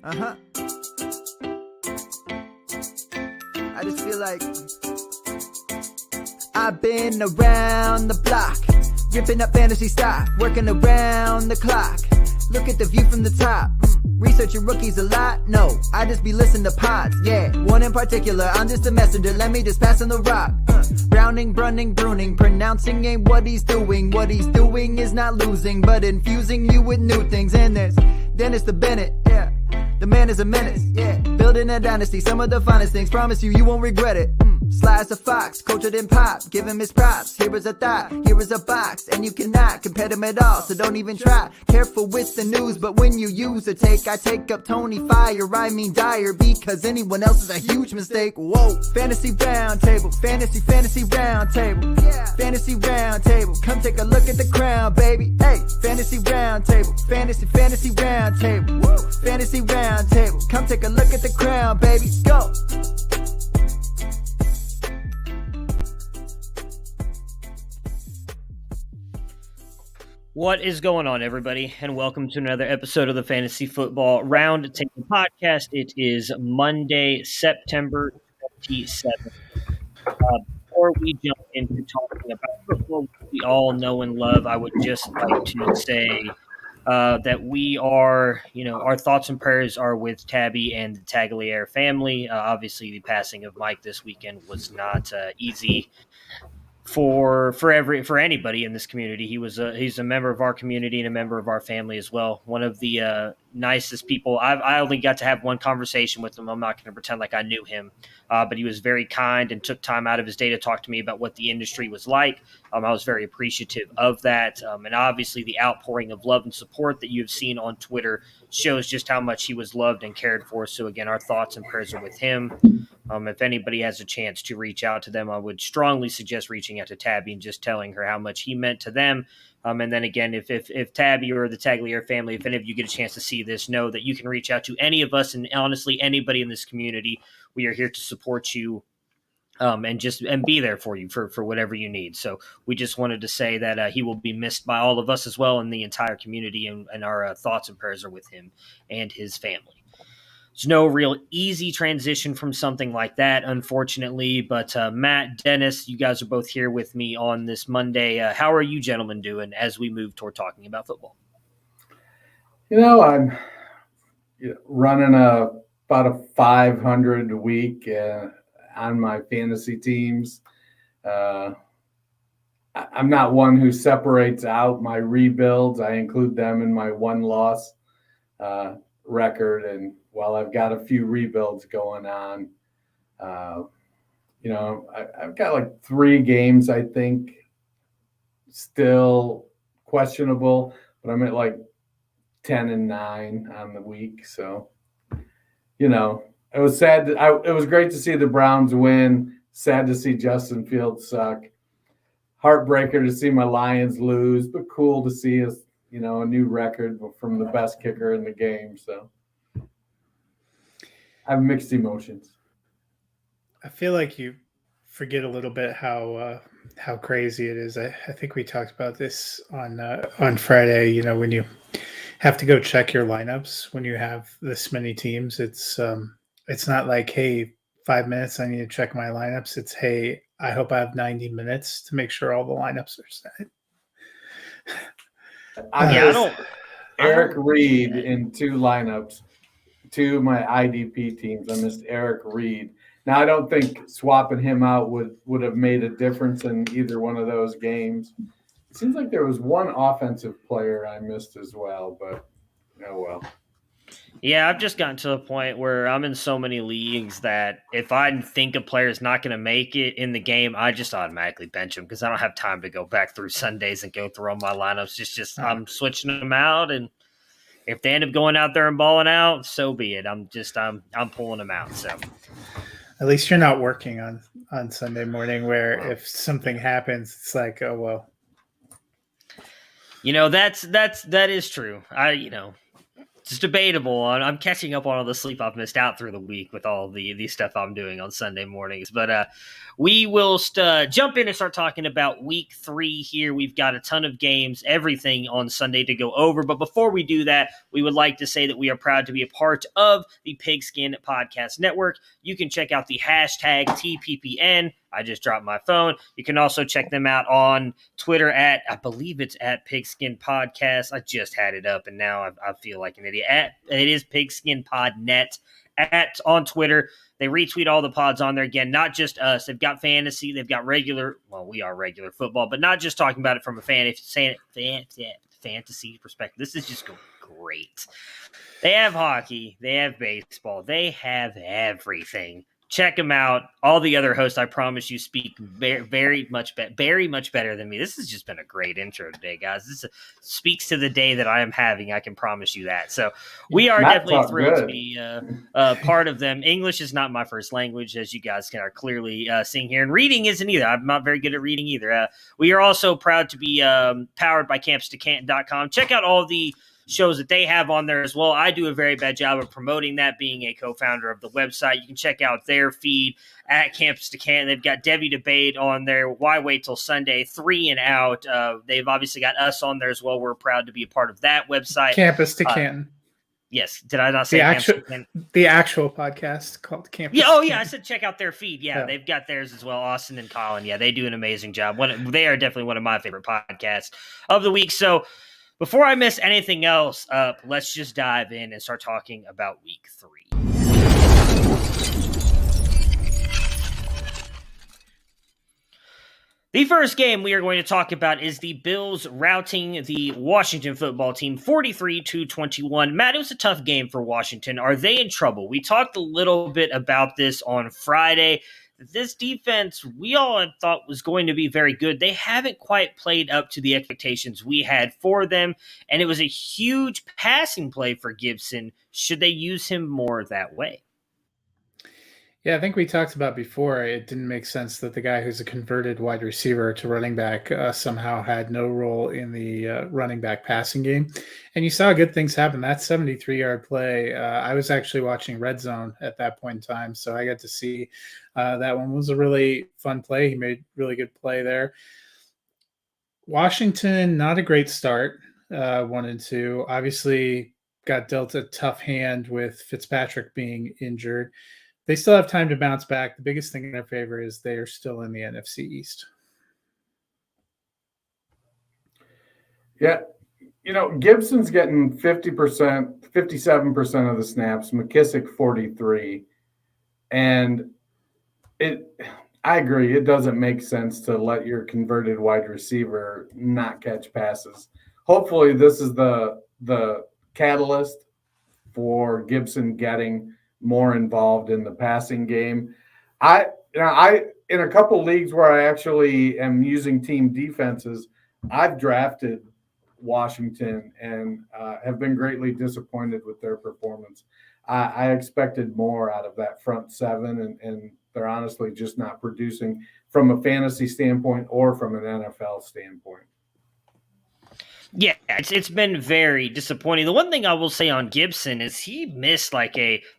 I just feel like I've been around the block, ripping up fantasy stock, working around the clock. Look at the view from the top. Researching rookies a lot? No, I just be listening to pods, yeah. One in particular, I'm just a messenger, let me just pass on the rock. Browning, brunning, pruning, pronouncing ain't what he's doing. What he's doing is not losing, but infusing you with new things. And there's Dennis the Bennett, yeah. The man is a menace, yeah. Building a dynasty, some of the finest things. Promise you, you won't regret it. Sly as a fox, cultured in pop. Give him his props. Here is a thought, here is a box. And you cannot compare them at all, so don't even try. Careful with the news, but when you use a take, I take up Tony Fire. I mean Dyer, because anyone else is a huge mistake. Whoa, fantasy round table, fantasy round table. Yeah. Fantasy round table, come take a look at the crown, baby. Hey, fantasy round table, fantasy round table. Woo. Fantasy round table, come take a look at the crown, baby. Go. What is going on, everybody, and welcome to another episode of the Fantasy Football Round Table Podcast. It is Monday, September 27th. Before we jump into talking about football we all know and love, I would just like to say that we are, our thoughts and prayers are with Tabby and the Tagliere family. Obviously, the passing of Mike this weekend was not easy for anybody in this community. He's a member of our community and a member of our family as well. One of the nicest people. I only got to have one conversation with him. I'm not going to pretend like I knew him, but he was very kind and took time out of his day to talk to me about what the industry was like. I was very appreciative of that. And obviously the outpouring of love and support that you've seen on Twitter shows just how much he was loved and cared for. So again, our thoughts and prayers are with him. If anybody has a chance to reach out to them, I would strongly suggest reaching out to Tabby and just telling her how much he meant to them. And then again, if Tabby or the Tagliere family, if any of you get a chance to see this, know that you can reach out to any of us and honestly anybody in this community. We are here to support you and be there for you for whatever you need. So we just wanted to say that he will be missed by all of us as well in the entire community, and our thoughts and prayers are with him and his family. There's no real easy transition from something like that, unfortunately. But Matt, Dennis, you guys are both here with me on this Monday. How are you gentlemen doing as we move toward talking about football? I'm running about a 500 a week on my fantasy teams. I'm not one who separates out my rebuilds. I include them in my one-loss record, and while I've got a few rebuilds going on, I've got like 3 games I think still questionable, but I'm at like 10-9 on the week. So, it was sad. It was great to see the Browns win. Sad to see Justin Fields suck. Heartbreaker to see my Lions lose, but cool to see us, a new record from the best kicker in the game. So I have mixed emotions. I feel like you forget a little bit how crazy it is. I think we talked about this on Friday. When you have to go check your lineups when you have this many teams, it's not like, hey, 5 minutes, I need to check my lineups. It's, hey, I hope I have 90 minutes to make sure all the lineups are set. Eric Reed in 2 lineups, 2 of my IDP teams. I missed Eric Reed. Now, I don't think swapping him out would have made a difference in either one of those games. It seems like there was one offensive player I missed as well, but oh well. Yeah, I've just gotten to the point where I'm in so many leagues that if I think a player is not going to make it in the game, I just automatically bench him because I don't have time to go back through Sundays and go through all my lineups. It's just I'm switching them out, and if they end up going out there and balling out, so be it. I'm pulling them out. So at least you're not working on Sunday morning where if something happens, it's like, oh well. That is true. It's debatable. I'm catching up on all the sleep I've missed out through the week with all the stuff I'm doing on Sunday mornings. But we will jump in and start talking about week 3 here. We've got a ton of games, everything on Sunday to go over. But before we do that, we would like to say that we are proud to be a part of the Pigskin Podcast Network. You can check out the hashtag TPPN. I just dropped my phone. You can also check them out on Twitter I believe it's at Pigskin Podcast. I just had it up and now I feel like an idiot. It is Pigskin Podnet on Twitter. They retweet all the pods on there. Again, not just us. They've got fantasy. They've got regular. Well, we are regular football, but not just talking about it from a fantasy perspective. This is just great. They have hockey. They have baseball. They have everything. Check them out. All the other hosts, I promise you, speak very much better than me. This has just been a great intro today, guys. This speaks to the day that I am having. I can promise you that. So we are definitely thrilled to be part of them. English is not my first language, as you guys are clearly seeing here. And reading isn't either. I'm not very good at reading either. We are also proud to be powered by CampusToCanton.com. Check out all the shows that they have on there as well. I do a very bad job of promoting that, being a co-founder of the website. You can check out their feed at Campus to Canton. They've got Debbie Debate on there. Why Wait Till Sunday? 3 and Out. They've obviously got us on there as well. We're proud to be a part of that website. Campus to Canton. Yes. Did I not say the actual podcast called Campus? Yeah. Oh, yeah. I said check out their feed. Yeah, they've got theirs as well. Austin and Colin. Yeah, they do an amazing job. They are definitely one of my favorite podcasts of the week. So before I miss anything else up, let's just dive in and start talking about week 3. The first game we are going to talk about is the Bills routing the Washington football team 43-21. Matt, it was a tough game for Washington. Are they in trouble? We talked a little bit about this on Friday. This defense, we all thought was going to be very good. They haven't quite played up to the expectations we had for them, and it was a huge passing play for Gibson. Should they use him more that way? Yeah, I think we talked about before, it didn't make sense that the guy who's a converted wide receiver to running back somehow had no role in the running back passing game. And you saw good things happen. That 73-yard play, I was actually watching Red Zone at that point in time, so I got to see that one. Was a really fun play. He made really good play there. Washington, not a great start, 1-2. Obviously got dealt a tough hand with Fitzpatrick being injured. They still have time to bounce back. The biggest thing in their favor is they are still in the NFC East. Yeah. Gibson's getting 50%, 57% of the snaps, McKissick 43%. And I agree, it doesn't make sense to let your converted wide receiver not catch passes. Hopefully this is the catalyst for Gibson getting more involved in the passing game. I in a couple leagues where I actually am using team defenses, I've drafted Washington and have been greatly disappointed with their performance. I expected more out of that front seven, and they're honestly just not producing from a fantasy standpoint or from an NFL standpoint. Yeah, it's been very disappointing. The one thing I will say on Gibson is he missed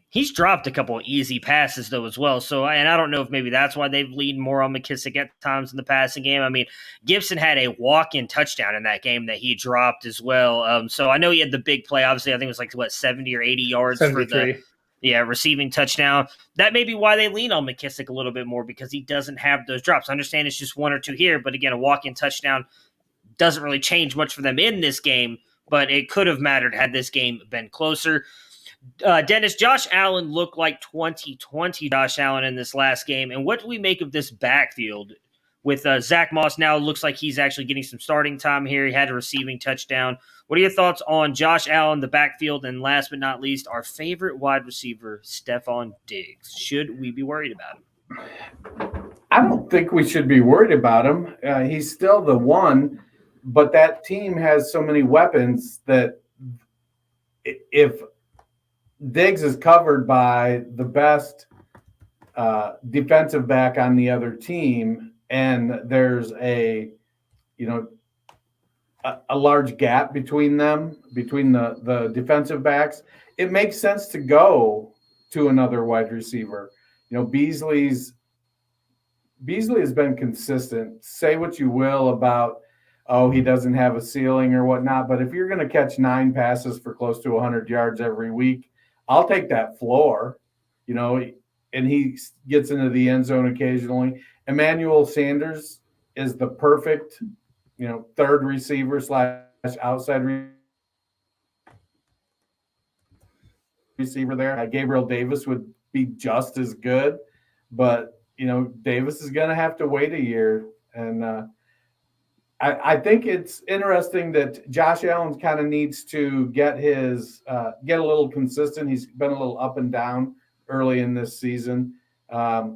he's dropped a couple of easy passes though as well. So, and I don't know if maybe that's why they've leaned more on McKissick at times in the passing game. I mean, Gibson had a walk-in touchdown in that game that he dropped as well. So I know he had the big play. Obviously, I think it was 70 or 80 yards 73. For the receiving touchdown. That may be why they lean on McKissick a little bit more, because he doesn't have those drops. I understand it's just 1 or 2 here, but again, a walk-in touchdown doesn't really change much for them in this game, but it could have mattered had this game been closer. Dennis, Josh Allen looked like 2020 Josh Allen in this last game. And what do we make of this backfield with Zach Moss? Now looks like he's actually getting some starting time here. He had a receiving touchdown. What are your thoughts on Josh Allen, the backfield, and last but not least, our favorite wide receiver, Stephon Diggs? Should we be worried about him? I don't think we should be worried about him. He's still the one, but that team has so many weapons that if Diggs is covered by the best defensive back on the other team, and there's a a large gap between them, between the defensive backs, it makes sense to go to another wide receiver. Beasley has been consistent. Say what you will about, he doesn't have a ceiling or whatnot, but if you're going to catch 9 passes for close to 100 yards every week, I'll take that floor, and he gets into the end zone occasionally. Emmanuel Sanders is the perfect, third receiver / outside receiver there. Gabriel Davis would be just as good, but Davis is going to have to wait a year. And I think it's interesting that Josh Allen kind of needs to get a little consistent. He's been a little up and down early in this season. But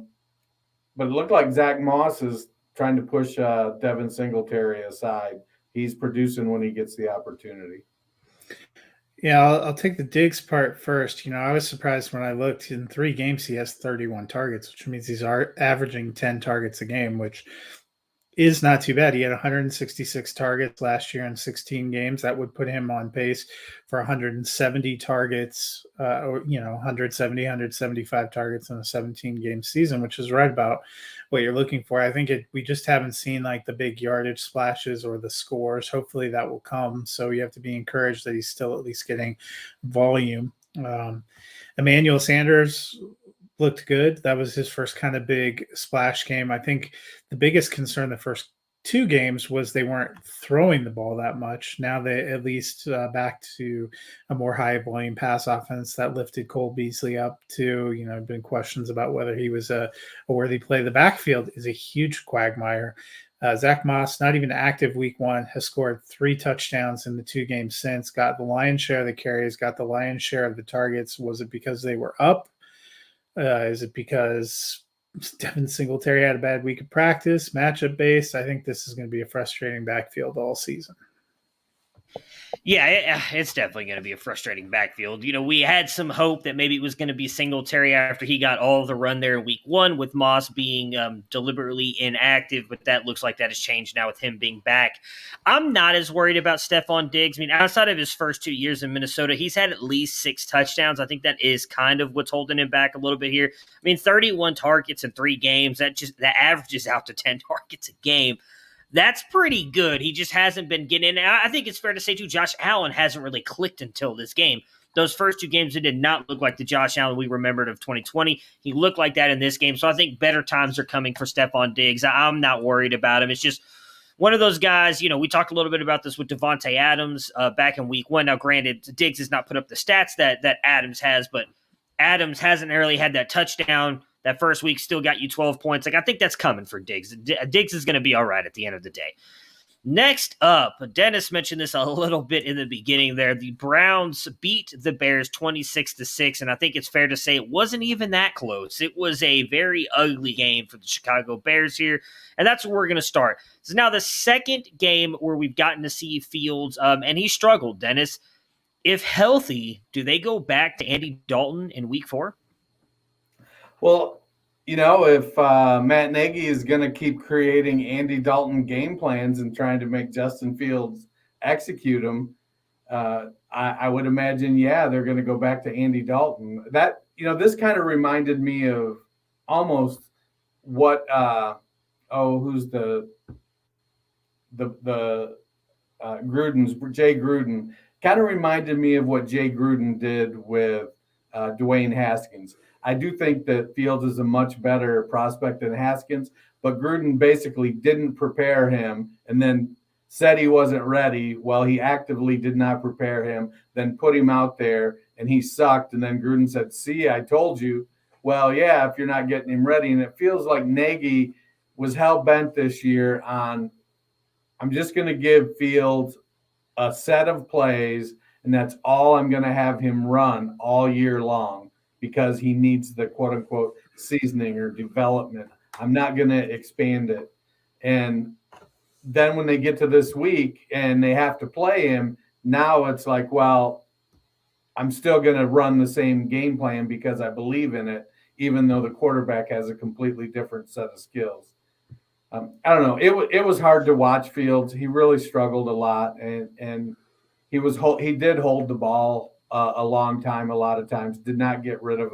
it looked like Zach Moss is trying to push Devin Singletary aside. He's producing when he gets the opportunity. Yeah, I'll take the Diggs part first. I was surprised when I looked. In 3 games, he has 31 targets, which means he's averaging 10 targets a game, which is not too bad. He had 166 targets last year in 16 games. That would put him on pace for 170 targets, 175 targets in a 17-game season, which is right about what you're looking for. I think we just haven't seen like the big yardage splashes or the scores. Hopefully that will come. So you have to be encouraged that he's still at least getting volume. Emmanuel Sanders looked good. That was his first kind of big splash game. I think the biggest concern the first 2 games was they weren't throwing the ball that much. Now they at least back to a more high volume pass offense that lifted Cole Beasley up to, been questions about whether he was a worthy play. The backfield is a huge quagmire. Zach Moss, not even active week 1, has scored 3 touchdowns in the 2 games since, got the lion's share of the carries, got the lion's share of the targets. Was it because they were up? Is it because Devin Singletary had a bad week of practice, matchup based? I think this is going to be a frustrating backfield all season. Yeah, it's definitely going to be a frustrating backfield. We had some hope that maybe it was going to be Singletary after he got all of the run there in week 1 with Moss being deliberately inactive, but that looks like that has changed now with him being back. I'm not as worried about Stephon Diggs. Outside of his first 2 years in Minnesota, he's had at least 6 touchdowns. I think that is kind of what's holding him back a little bit here. 31 targets in 3 games. That averages out to 10 targets a game. That's pretty good. He just hasn't been getting in. I think it's fair to say, too, Josh Allen hasn't really clicked until this game. Those first 2 games, it did not look like the Josh Allen we remembered of 2020. He looked like that in this game. So I think better times are coming for Stephon Diggs. I'm not worried about him. It's just one of those guys, we talked a little bit about this with Devontae Adams back in week 1. Now, granted, Diggs has not put up the stats that Adams has, but Adams hasn't really had that touchdown. That first week still got you 12 points. I think that's coming for Diggs. Diggs is going to be all right at the end of the day. Next up, Dennis mentioned this a little bit in the beginning there. The Browns beat the Bears 26-6, and I think it's fair to say it wasn't even that close. It was a very ugly game for the Chicago Bears here, and that's where we're going to start. So now the second game where we've gotten to see Fields, and he struggled, Dennis. If healthy, do they go back to Andy Dalton in week 4? Well, if Matt Nagy is going to keep creating Andy Dalton game plans and trying to make Justin Fields execute them, I would imagine, they're going to go back to Andy Dalton. That, this kind of reminded me of almost what, who's the Gruden's, Jay Gruden, kind of reminded me of what Jay Gruden did with Dwayne Haskins. I do think that Fields is a much better prospect than Haskins, but Gruden basically didn't prepare him and then said he wasn't ready. Well, he actively did not prepare him, then put him out there and he sucked. And then Gruden said, see, I told you. Well, yeah, if you're not getting him ready. And it feels like Nagy was hell-bent this year on, I'm just going to give Fields a set of plays, and that's all I'm going to have him run all year long, because he needs the quote-unquote seasoning or development. I'm not going to expand it. And then when they get to this week and they have to play him, now it's like, well, I'm still going to run the same game plan because I believe in it, even though the quarterback has a completely different set of skills. I don't know. It was hard to watch Fields. He really struggled a lot, and he did hold the ball a long time. A lot of times, did not get rid of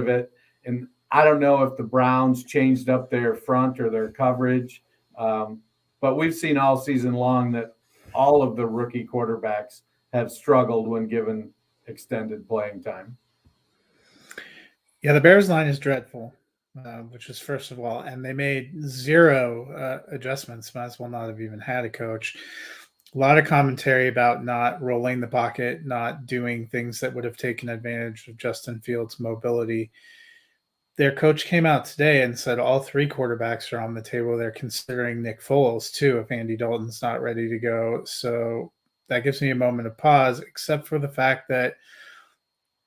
it. And I don't know if the Browns changed up their front or their coverage, but we've seen all season long that all of the rookie quarterbacks have struggled when given extended playing time. Yeah, the Bears line is dreadful, which is first of all, and they made zero adjustments. Might as well not have even had a coach. A lot of commentary about not rolling the pocket, not doing things that would have taken advantage of Justin Fields' mobility. Their coach came out today and said all three quarterbacks are on the table. They're considering Nick Foles, too, if Andy Dalton's not ready to go. So that gives me a moment of pause, except for the fact that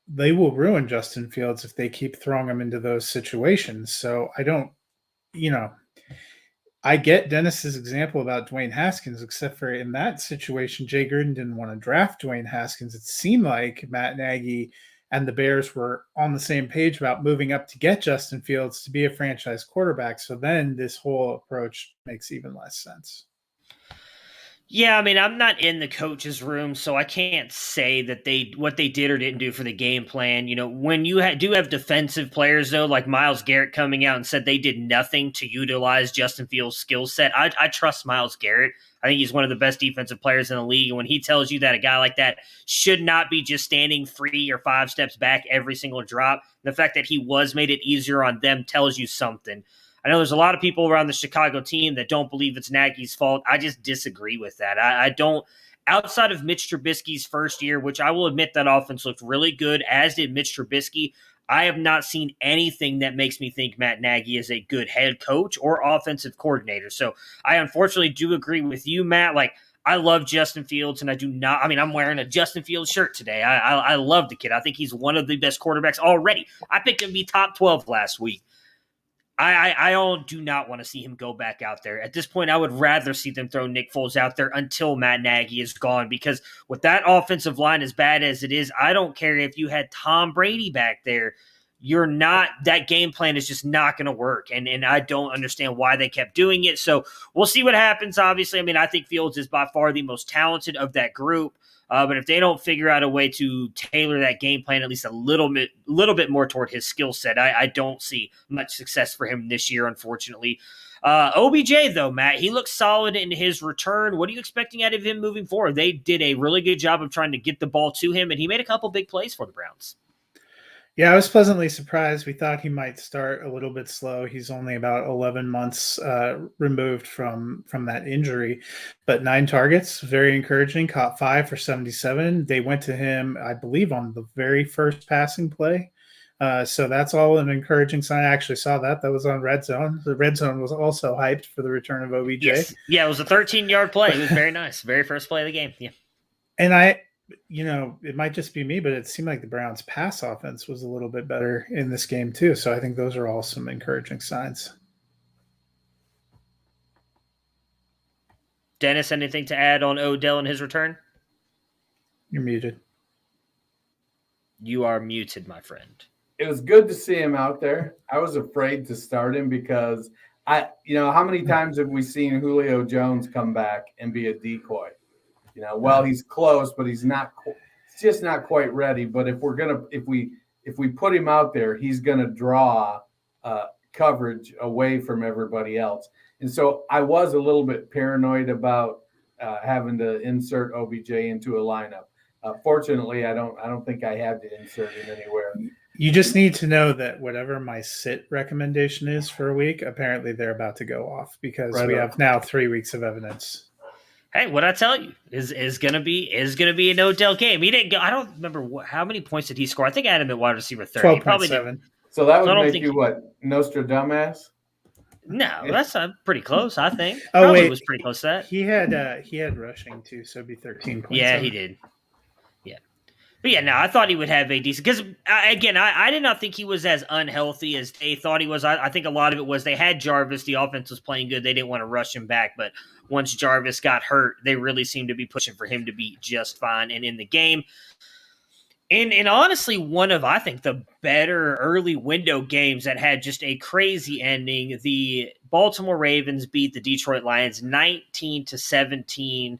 they will ruin Justin Fields if they keep throwing him into those situations. So I don't, I get Dennis's example about Dwayne Haskins, except for in that situation, Jay Gruden didn't want to draft Dwayne Haskins. It seemed like Matt Nagy and the Bears were on the same page about moving up to get Justin Fields to be a franchise quarterback. So then this whole approach makes even less sense. Yeah, I mean, I'm not in the coach's room, so I can't say that what they did or didn't do for the game plan. When you do have defensive players, though, like Myles Garrett coming out and said they did nothing to utilize Justin Fields' skill set, I trust Myles Garrett. I think he's one of the best defensive players in the league. And when he tells you that a guy like that should not be just standing 3 or 5 steps back every single drop, the fact that he made it easier on them tells you something. I know there's a lot of people around the Chicago team that don't believe it's Nagy's fault. I just disagree with that. I don't – outside of Mitch Trubisky's first year, which I will admit that offense looked really good, as did Mitch Trubisky, I have not seen anything that makes me think Matt Nagy is a good head coach or offensive coordinator. So I unfortunately do agree with you, Matt. Like, I love Justin Fields, and I'm wearing a Justin Fields shirt today. I love the kid. I think he's one of the best quarterbacks already. I picked him to be top 12 last week. I do not want to see him go back out there. At this point, I would rather see them throw Nick Foles out there until Matt Nagy is gone, because with that offensive line as bad as it is, I don't care if you had Tom Brady back there. That game plan is just not going to work. And I don't understand why they kept doing it. So we'll see what happens. Obviously, I mean, I think Fields is by far the most talented of that group. But if they don't figure out a way to tailor that game plan at least a little bit more toward his skill set, I don't see much success for him this year, unfortunately. OBJ, though, Matt, he looks solid in his return. What are you expecting out of him moving forward? They did a really good job of trying to get the ball to him, and he made a couple big plays for the Browns. Yeah, I was pleasantly surprised. We thought he might start a little bit slow. He's only about 11 months removed from that injury, but 9 targets, very encouraging. Caught 5 for 77. They went to him, I believe, on the very first passing play. So that's all an encouraging sign. I actually saw that. That was on Red Zone. The Red Zone was also hyped for the return of OBJ. Yes. Yeah, it was a 13-yard play. It was very nice. Very first play of the game. Yeah. And it might just be me, but it seemed like the Browns' pass offense was a little bit better in this game too. So I think those are all some encouraging signs. Dennis, anything to add on Odell and his return? You're muted. You are muted, my friend. It was good to see him out there. I was afraid to start him because how many times have we seen Julio Jones come back and be a decoy? He's close, but he's just not quite ready. But if we put him out there, he's gonna draw coverage away from everybody else. And so I was a little bit paranoid about having to insert OBJ into a lineup. Fortunately, I don't think I had to insert him anywhere. You just need to know that whatever my sit recommendation is for a week, apparently they're about to go off because we have now 3 weeks of evidence. Hey, what I tell you is gonna be an Odell game. He didn't go. I don't remember how many points did he score. I think I had him at wide receiver 30. 12.7. So that would make you what, Nostradamus? No, that's pretty close. I think. Oh Probably wait, was pretty close to that. He had rushing too, so it'd be 13. Yeah, he did. Yeah, but yeah, no, I thought he would have a decent. Because again, I did not think he was as unhealthy as they thought he was. I think a lot of it was they had Jarvis. The offense was playing good. They didn't want to rush him back, but once Jarvis got hurt, they really seemed to be pushing for him to be just fine and in the game. And honestly, one of, I think, the better early window games that had just a crazy ending. The Baltimore Ravens beat the Detroit Lions 19-17.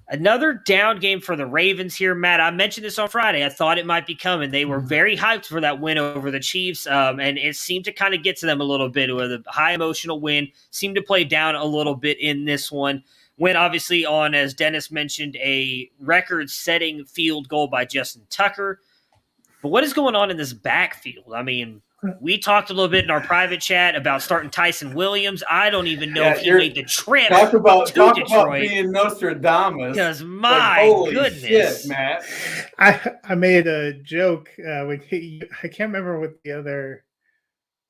Another down game for the Ravens here, Matt. I mentioned this on Friday. I thought it might be coming. They were very hyped for that win over the Chiefs, and it seemed to kind of get to them a little bit with a high emotional win. Seemed to play down a little bit in this one. Went obviously on, as Dennis mentioned, a record-setting field goal by Justin Tucker. But what is going on in this backfield? I mean, we talked a little bit in our private chat about starting Tyson Williams. I don't even know if he made the trip talk about Detroit. Being Nostradamus. Because holy goodness, shit, Matt. I made a joke when I can't remember what the other.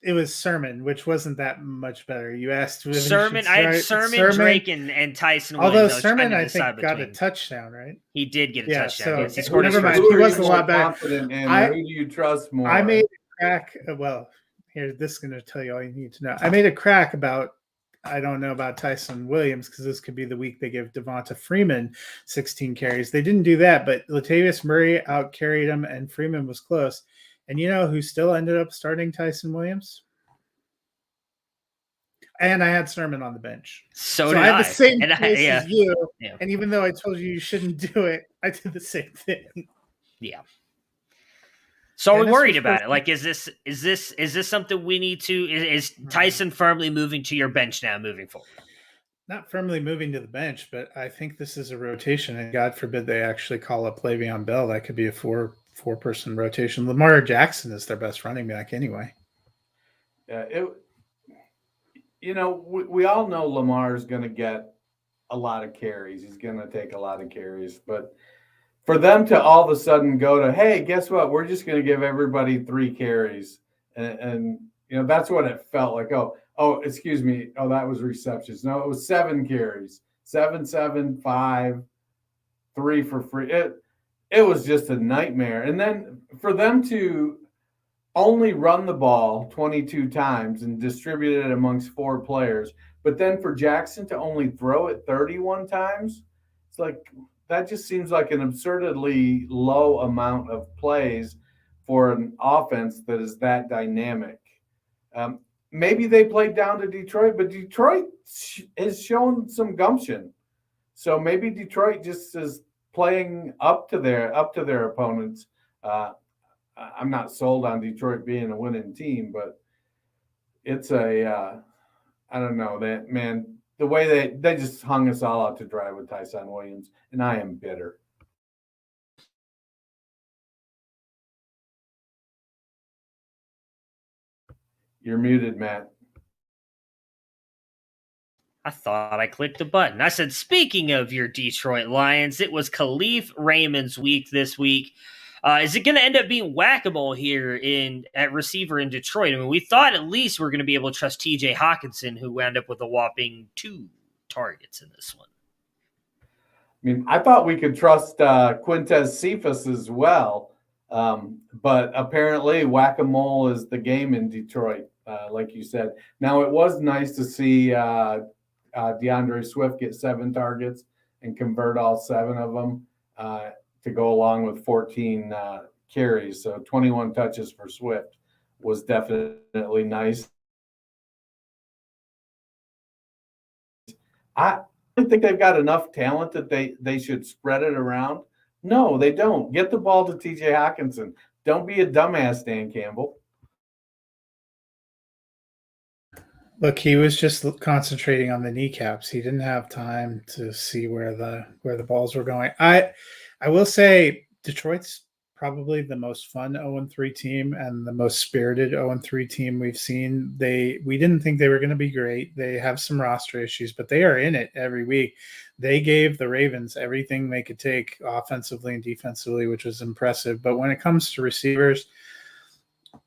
It was Sermon, which wasn't that much better. You asked Sermon. I had Sermon, Drake, and Tyson Williams. Although Williams. Sermon, I think, got a touchdown, right? He did get a touchdown. So he scored never mind. He was a lot better. Who do you trust more? I made a crack. Well, here, this is going to tell you all you need to know. I made a crack about. I don't know about Tyson Williams because this could be the week they give Devonta Freeman 16 carries. They didn't do that, but Latavius Murray outcarried him, and Freeman was close. And you know who still ended up starting Tyson Williams? And I had Sermon on the bench. So I had the same case as you. Yeah. And even though I told you shouldn't do it, I did the same thing. Yeah. So are we worried about it? Like, is this something we need to? Is Tyson firmly moving to your bench now, moving forward? Not firmly moving to the bench, but I think this is a rotation, and God forbid they actually call up Le'Veon Bell. That could be a four-person rotation. Lamar Jackson is their best running back anyway. Yeah, we all know Lamar is going to get a lot of carries. He's going to take a lot of carries. But for them to all of a sudden go to, hey, guess what? We're just going to give everybody 3 carries. And that's what it felt like. Oh, excuse me. Oh, that was receptions. No, it was 7 carries. 7, 7, 5, 3 for free. It was just a nightmare. And then for them to only run the ball 22 times and distribute it amongst 4 players, but then for Jackson to only throw it 31 times, it's like that just seems like an absurdly low amount of plays for an offense that is that dynamic. Maybe they played down to Detroit, but Detroit has shown some gumption. So maybe Detroit just is playing up to their opponents. I'm not sold on Detroit being a winning team, but it's I don't know, that man, the way they just hung us all out to dry with Tyson Williams, and I am bitter. You're muted, Matt. I thought I clicked the button. I said, speaking of your Detroit Lions, it was Khalif Raymond's week this week. Is it going to end up being whack-a-mole here at receiver in Detroit? I mean, we thought at least we're going to be able to trust T.J. Hawkinson, who wound up with a whopping 2 targets in this one. I mean, I thought we could trust Quintez Cephas as well, but apparently whack-a-mole is the game in Detroit, like you said. Now, it was nice to see DeAndre Swift get 7 targets and convert all 7 of them. To go along with 14 carries. So 21 touches for Swift was definitely nice. I think they've got enough talent that they should spread it around. No, they don't. Get the ball to T.J. Hawkinson. Don't be a dumbass, Dan Campbell. Look, he was just concentrating on the kneecaps. He didn't have time to see where the balls were going. I will say Detroit's probably the most fun 0-3 team and the most spirited 0-3 team we've seen. We didn't think they were going to be great. They have some roster issues, but they are in it every week. They gave the Ravens everything they could take offensively and defensively, which was impressive. But when it comes to receivers,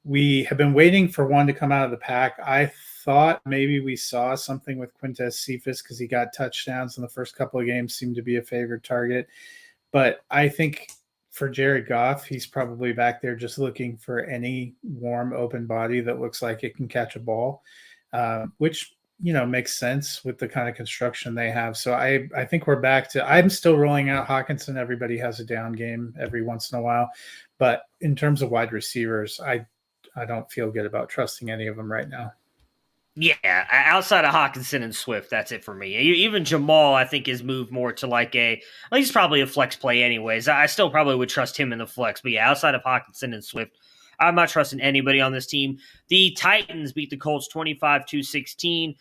we have been waiting for one to come out of the pack. I thought maybe we saw something with Quintez Cephas because he got touchdowns in the first couple of games, seemed to be a favored target. But I think for Jared Goff, he's probably back there just looking for any warm, open body that looks like it can catch a ball, which makes sense with the kind of construction they have. So I think we're back to, I'm still rolling out Hawkinson. Everybody has a down game every once in a while. But in terms of wide receivers, I don't feel good about trusting any of them right now. Yeah, outside of Hawkinson and Swift, that's it for me. Even Jamal, I think, is moved more to like he's probably a flex play anyways. I still probably would trust him in the flex. But yeah, outside of Hawkinson and Swift, I'm not trusting anybody on this team. The Titans beat the Colts 25-16.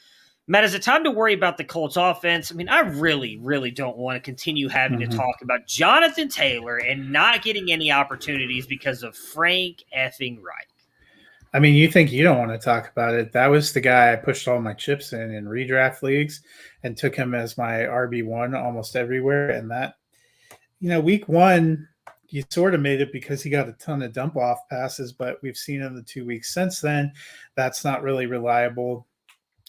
Matt, is it time to worry about the Colts offense? I mean, I really, really don't want to continue having to talk about Jonathan Taylor and not getting any opportunities because of Frank effing Reich. I mean, you think you don't want to talk about it. That was the guy I pushed all my chips in redraft leagues and took him as my RB1 almost everywhere. And that, week one, you sort of made it because he got a ton of dump off passes, but we've seen in the 2 weeks since then, that's not really reliable.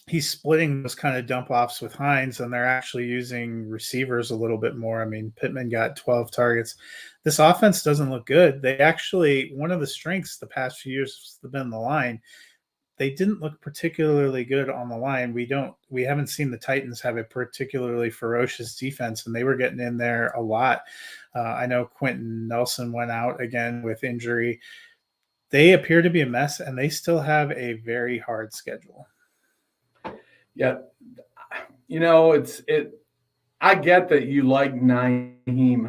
He's splitting those kind of dump offs with Hines, and they're actually using receivers a little bit more. I mean, Pittman got 12 targets. This offense doesn't look good. They actually, one of the strengths the past few years has been the line. They didn't look particularly good on the line. We haven't seen the Titans have a particularly ferocious defense, and they were getting in there a lot. I know Quentin Nelson went out again with injury. They appear to be a mess, and they still have a very hard schedule. Yeah, I get that you like Nyheim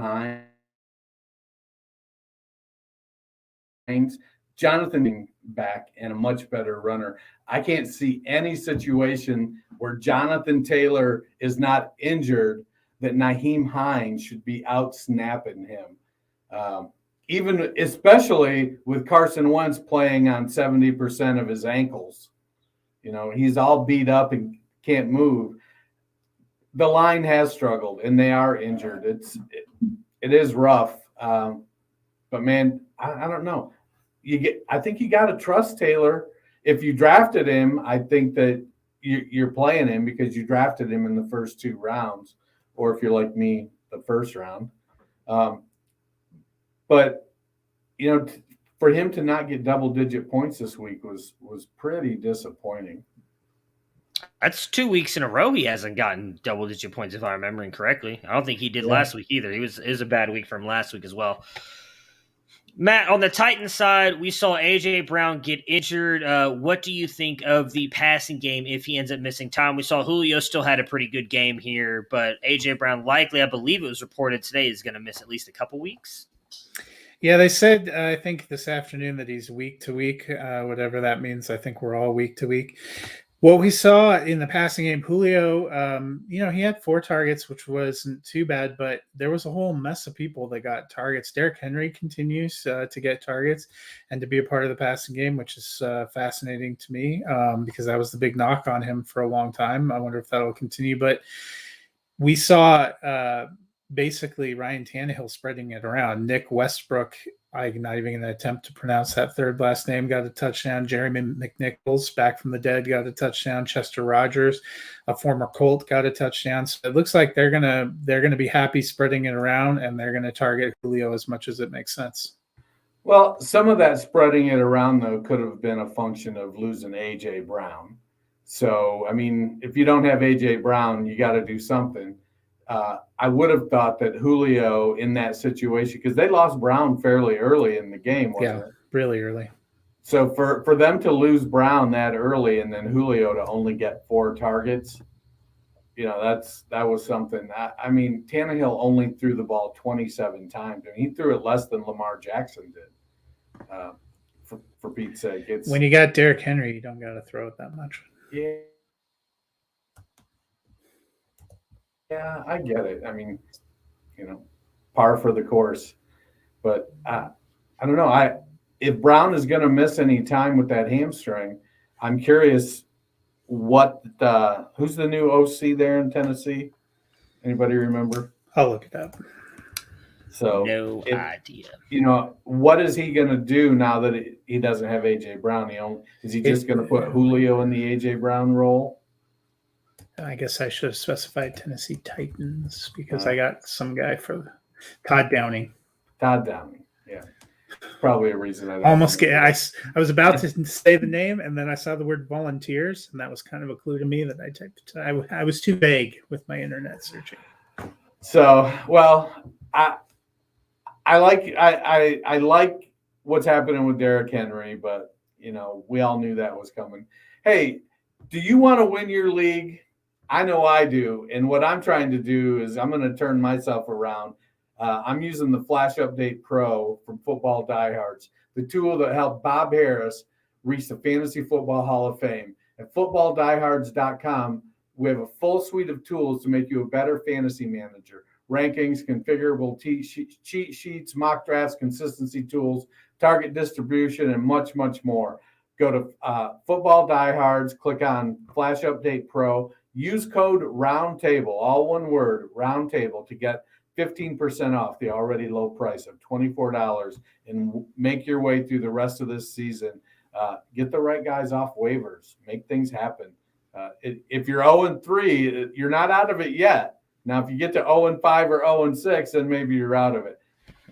Hines. Jonathan back and a much better runner. I can't see any situation where Jonathan Taylor is not injured that Nyheim Hines should be out snapping him. Even especially with Carson Wentz playing on 70% of his ankles. He's all beat up and can't move. The line has struggled and they are injured. It is rough. But man, I don't know. I think you got to trust Taylor. If you drafted him, I think that you're playing him because you drafted him in the first 2 rounds, or if you're like me, the first round. But for him to not get double-digit points this week was pretty disappointing. That's 2 weeks in a row he hasn't gotten double-digit points, if I'm remembering correctly. I don't think he did last week either. It was a bad week from last week as well. Matt, on the Titans side, we saw A.J. Brown get injured. What do you think of the passing game if he ends up missing time? We saw Julio still had a pretty good game here, but A.J. Brown likely, I believe it was reported today, is going to miss at least a couple weeks. Yeah, they said, I think this afternoon that he's week to week, whatever that means. I think we're all week to week. What we saw in the passing game, Julio, he had 4 targets, which wasn't too bad, but there was a whole mess of people that got targets. Derrick Henry continues to get targets and to be a part of the passing game, which is fascinating to me because that was the big knock on him for a long time. I wonder if that'll continue. But we saw basically Ryan Tannehill spreading it around. Nick Westbrook, I'm not even going to attempt to pronounce that third last name, got a touchdown. Jeremy McNichols, back from the dead, got a touchdown. Chester Rogers, a former Colt, got a touchdown. So it looks like they're gonna be happy spreading it around, and they're going to target Julio as much as it makes sense. Well, some of that spreading it around, though, could have been a function of losing A.J. Brown. So, I mean, if you don't have A.J. Brown, you got to do something. I would have thought that Julio in that situation, because they lost Brown fairly early in the game, wasn't it? Really early. So for them to lose Brown that early and then Julio to only get 4 targets, that was something. I mean, Tannehill only threw the ball 27 times. I mean, he threw it less than Lamar Jackson did. For Pete's sake, when you got Derrick Henry, you don't got to throw it that much. Yeah. Yeah, I get it. I mean, par for the course. But I don't know. If Brown is going to miss any time with that hamstring, I'm curious who's the new OC there in Tennessee? Anybody remember? I'll look it up. So no idea. What is he going to do now that he doesn't have A.J. Brown? Is he just going to put Julio in the A.J. Brown role? I guess I should have specified Tennessee Titans because I got some guy for Todd Downing. Todd Downing, yeah. probably a reason I don't Almost remember. I was about to say the name, and then I saw the word volunteers, and that was kind of a clue to me that I typed. I was too vague with my internet searching. So, well, I like what's happening with Derrick Henry, but we all knew that was coming. Hey, do you want to win your league? I know I do, and what I'm trying to do is I'm going to turn myself around. I'm using the Flash Update Pro from Football Diehards, the tool that helped Bob Harris reach the Fantasy Football Hall of Fame. At footballdiehards.com, we have a full suite of tools to make you a better fantasy manager. Rankings, configurable cheat sheets, mock drafts, consistency tools, target distribution, and much, much more. Go to Football Diehards, click on Flash Update Pro, use code ROUNDTABLE, all one word, ROUNDTABLE, to get 15% off the already low price of $24 and make your way through the rest of this season. Get the right guys off waivers, make things happen. If you're 0-3, you're not out of it yet. Now, if you get to 0-5 or 0-6, then maybe you're out of it.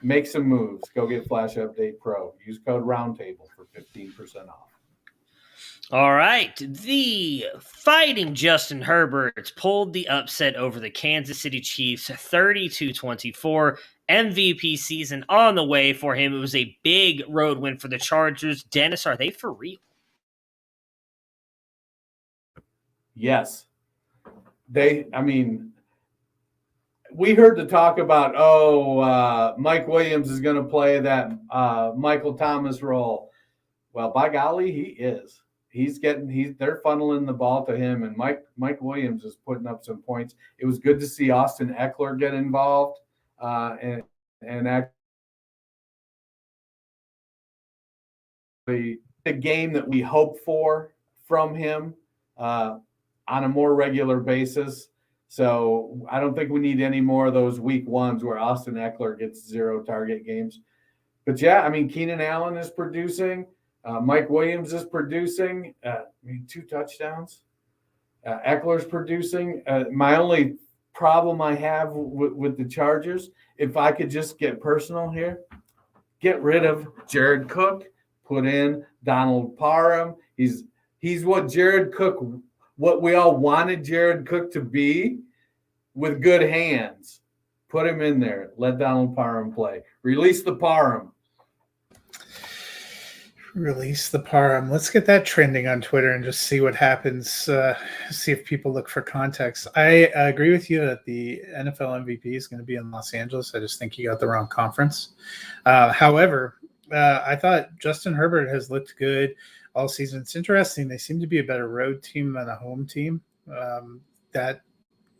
Make some moves. Go get Flash Update Pro. Use code ROUNDTABLE for 15% off. All right. The Fighting Justin Herberts pulled the upset over the Kansas City Chiefs 32-24. MVP season on the way for him. It was a big road win for the Chargers. Dennis, are they for real? Yes. We heard the talk about, Mike Williams is going to play that Michael Thomas role. Well, by golly, he is. They're funneling the ball to him, and Mike Williams is putting up some points. It was good to see Austin Eckler get involved, and actually the game that we hope for from him on a more regular basis. So I don't think we need any more of those week ones where Austin Eckler gets 0 target games. But yeah, Keenan Allen is producing. Mike Williams is producing. 2 touchdowns. Eckler's producing. My only problem I have with the Chargers, if I could just get personal here, get rid of Jared Cook, put in Donald Parham. He's what Jared Cook, what we all wanted Jared Cook to be, with good hands. Put him in there. Let Donald Parham play. Release the Parham. Release the Parham. Let's get that trending on Twitter and just see what happens. See if people look for context. I agree with you that the NFL MVP is going to be in Los Angeles. I just think you got the wrong conference. However, I thought Justin Herbert has looked good all season. It's interesting. They seem to be a better road team than a home team. That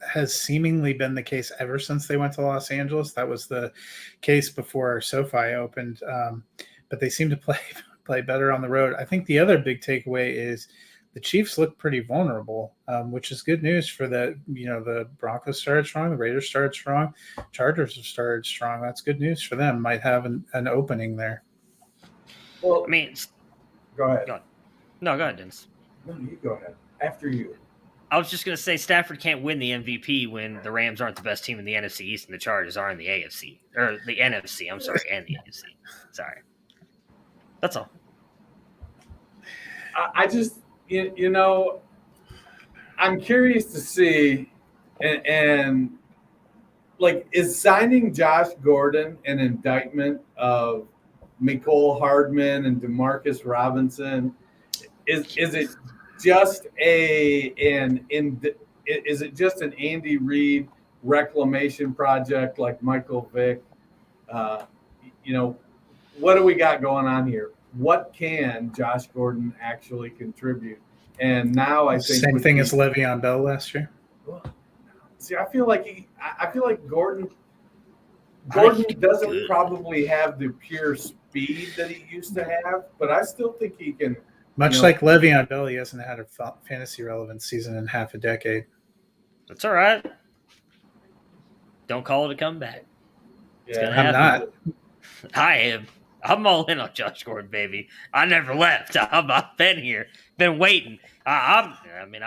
has seemingly been the case ever since they went to Los Angeles. That was the case before SoFi opened. But they seem to play better on the road. I think the other big takeaway is the Chiefs look pretty vulnerable, which is good news for the Broncos started strong, the Raiders started strong, Chargers have started strong. That's good news for them. Might have an opening there. Well, go ahead. No, go ahead, Dennis. No, you go ahead. After you. I was just going to say Stafford can't win the MVP when the Rams aren't the best team in the NFC East and the Chargers are in the AFC. Or the NFC, I'm sorry, and the AFC. Sorry. That's all. I just, I'm curious to see, and is signing Josh Gordon an indictment of Mecole Hardman and Demarcus Robinson? Is it just is it just an Andy Reid reclamation project like Michael Vick? What do we got going on here? What can Josh Gordon actually contribute? And now I think same thing as Le'Veon Bell last year. See, I feel like Gordon doesn't probably have the pure speed that he used to have, but I still think he can. Much like Le'Veon Bell, he hasn't had a fantasy relevant season in half a decade. That's all right. Don't call it a comeback. It's gonna I'm happen. not. I am. I'm all in on Josh Gordon, baby. I never left. I've been here, been waiting. I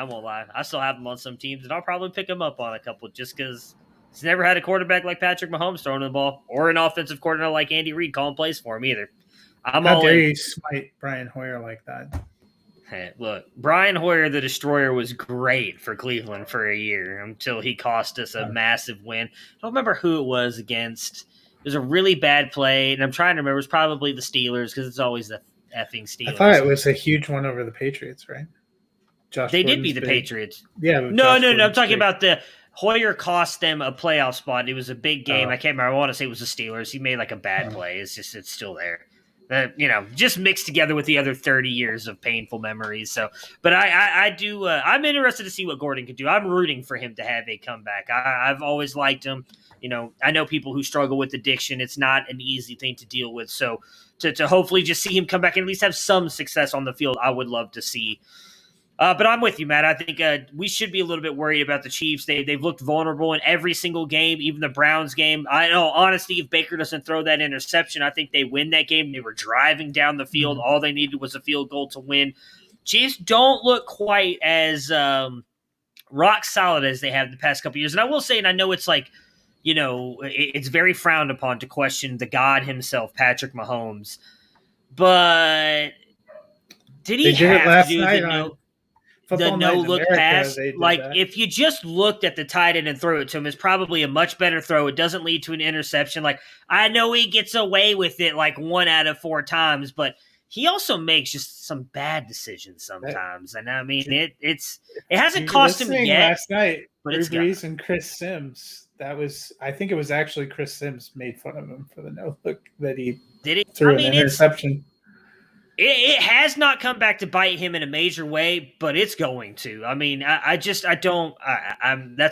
won't lie. I still have him on some teams, and I'll probably pick him up on a couple just because he's never had a quarterback like Patrick Mahomes throwing the ball or an offensive coordinator like Andy Reid calling plays for him either. I'm How all dare in. you smite Brian Hoyer like that? Hey, look, Brian Hoyer, the Destroyer, was great for Cleveland for a year until he cost us a massive win. I don't remember who it was against. It was a really bad play, and I'm trying to remember. It was probably the Steelers because it's always the effing I thought Steelers. it was a huge one over the Patriots, right? Josh They did Gordon's beat the big. Patriots. Yeah, but No, Josh no, no. I'm Gordon's talking big. about the Hoyer cost them a playoff spot. It was a big game. Oh. I can't remember. I want to say it was the Steelers. He made like a bad play. It's still there. Just mixed together with the other 30 years of painful memories. So, but I do. I'm interested to see what Gordon could do. I'm rooting for him to have a comeback. I've always liked him. I know people who struggle with addiction. It's not an easy thing to deal with. So, to hopefully just see him come back and at least have some success on the field, I would love to see. But I'm with you, Matt. I think we should be a little bit worried about the Chiefs. They've looked vulnerable in every single game, even the Browns game. I know, honestly, if Baker doesn't throw that interception, I think they win that game. They were driving down the field. Mm-hmm. All they needed was a field goal to win. Chiefs don't look quite as rock solid as they have the past couple years. And I will say, and I know it's like, it's very frowned upon to question the God himself, Patrick Mahomes. But did he have to do the no-look pass? Like, if you just looked at the tight end and threw it to him, it's probably a much better throw. It doesn't lead to an interception. Like, I know he gets away with it like 1 out of 4 times, but he also makes just some bad decisions sometimes. And I mean, it hasn't cost him yet. Last night, but Drew Brees and Chris Sims. I think it was actually Chris Sims made fun of him for the no-look that he threw an interception. It has not come back to bite him in a major way, but it's going to. I mean, that's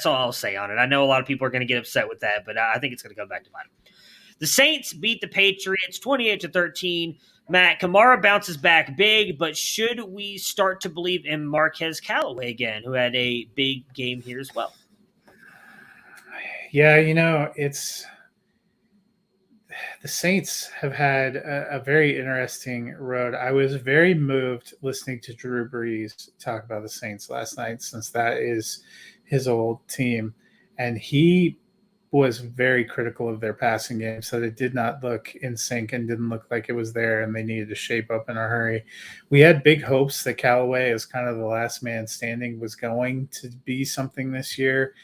all I'll say on it. I know a lot of people are going to get upset with that, but I think it's going to come back to bite him. The Saints beat the Patriots 28-13. Matt, Kamara bounces back big, but should we start to believe in Marquez Callaway again, who had a big game here as well? Yeah, it's the Saints have had a very interesting road. I was very moved listening to Drew Brees talk about the Saints last night, since that is his old team. And he was very critical of their passing game, so it did not look in sync and didn't look like it was there, and they needed to shape up in a hurry. We had big hopes that Callaway, as kind of the last man standing, was going to be something this year.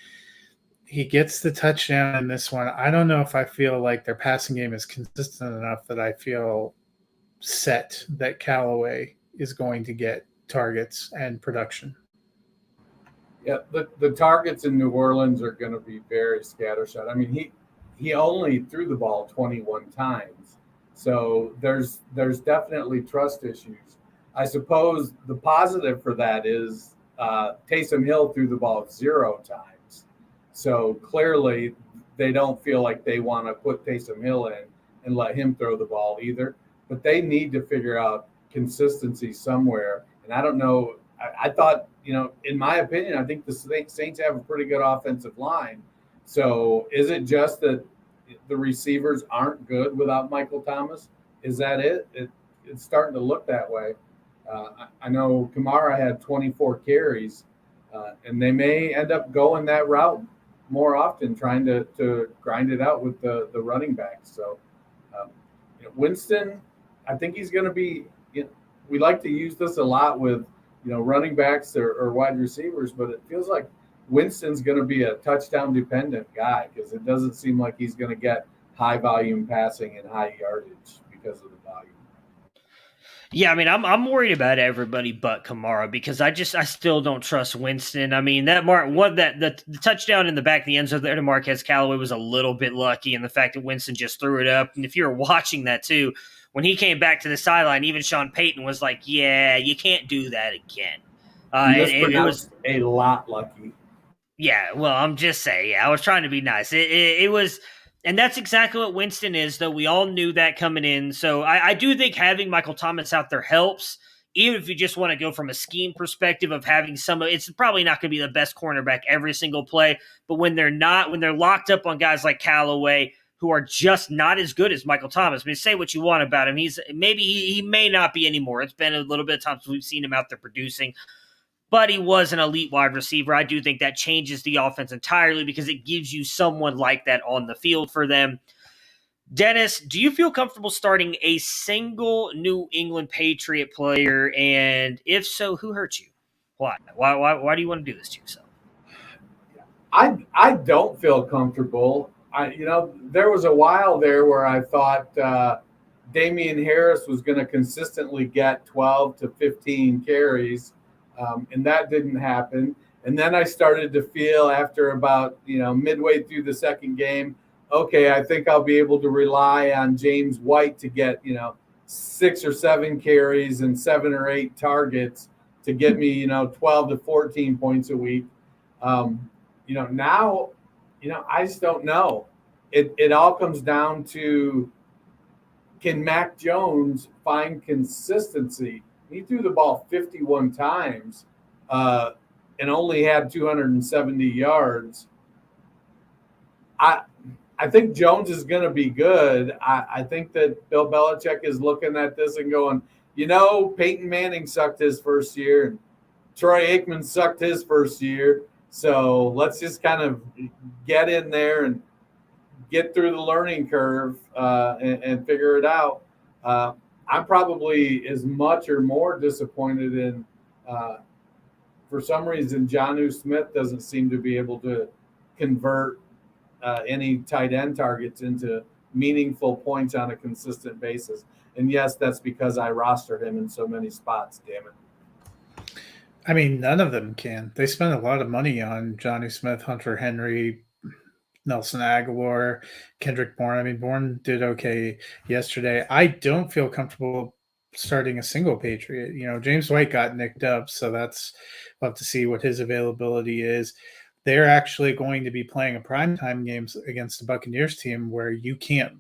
He gets the touchdown in this one. I don't know if I feel like their passing game is consistent enough that I feel set that Callaway is going to get targets and production. Yeah, the targets in New Orleans are going to be very scattershot. I mean, he only threw the ball 21 times. So there's definitely trust issues. I suppose the positive for that is Taysom Hill threw the ball 0 times. So clearly they don't feel like they want to put Taysom Hill in and let him throw the ball either. But they need to figure out consistency somewhere. And I don't know. I thought, in my opinion, I think the Saints have a pretty good offensive line. So is it just that the receivers aren't good without Michael Thomas? Is that it? It's starting to look that way. I know Kamara had 24 carries, and they may end up going that route more often, trying to grind it out with the running backs. So Winston, I think he's going to be we like to use this a lot with running backs or wide receivers, but it feels like Winston's going to be a touchdown dependent guy, because it doesn't seem like he's going to get high volume passing and high yardage because of the volume. Yeah, I mean, I'm worried about everybody but Kamara, because I still don't trust Winston. I mean, the touchdown in the back of the end zone there to Marquez Callaway was a little bit lucky, and the fact that Winston just threw it up. And if you're watching that too, when he came back to the sideline, even Sean Payton was like, "Yeah, you can't do that again." It was a lot lucky. Yeah, well, I'm just saying. Yeah, I was trying to be nice. It was. And that's exactly what Winston is, though. We all knew that coming in. So I do think having Michael Thomas out there helps, even if you just want to go from a scheme perspective of having it's probably not going to be the best cornerback every single play. But when they're locked up on guys like Callaway, who are just not as good as Michael Thomas. I mean, say what you want about him. He may not be anymore. It's been a little bit of time since we've seen him out there producing. But he was an elite wide receiver. I do think that changes the offense entirely, because it gives you someone like that on the field for them. Dennis, do you feel comfortable starting a single New England Patriot player? And if so, who hurt you? Why? Why do you want to do this to yourself? I don't feel comfortable. There was a while there where I thought Damian Harris was going to consistently get 12 to 15 carries, and that didn't happen. And then I started to feel after about midway through the second game, okay, I think I'll be able to rely on James White to get 6 or 7 carries and 7 or 8 targets to get me 12 to 14 points a week. Now, I just don't know. It all comes down to, can Mac Jones find consistency? He threw the ball 51 times and only had 270 yards. I think Jones is going to be good. I think that Bill Belichick is looking at this and going, Peyton Manning sucked his first year and Troy Aikman sucked his first year. So let's just kind of get in there and get through the learning curve and figure it out. I'm probably as much or more disappointed in, for some reason, Jonnu Smith doesn't seem to be able to convert any tight end targets into meaningful points on a consistent basis. And yes, that's because I roster him in so many spots, damn it. I mean, none of them can. They spent a lot of money on Johnny Smith, Hunter Henry, Nelson Aguilar, Kendrick Bourne. I mean, Bourne did okay yesterday. I don't feel comfortable starting a single Patriot. James White got nicked up, so we'll have to see what his availability is. They're actually going to be playing a primetime games against the Buccaneers team where you can't,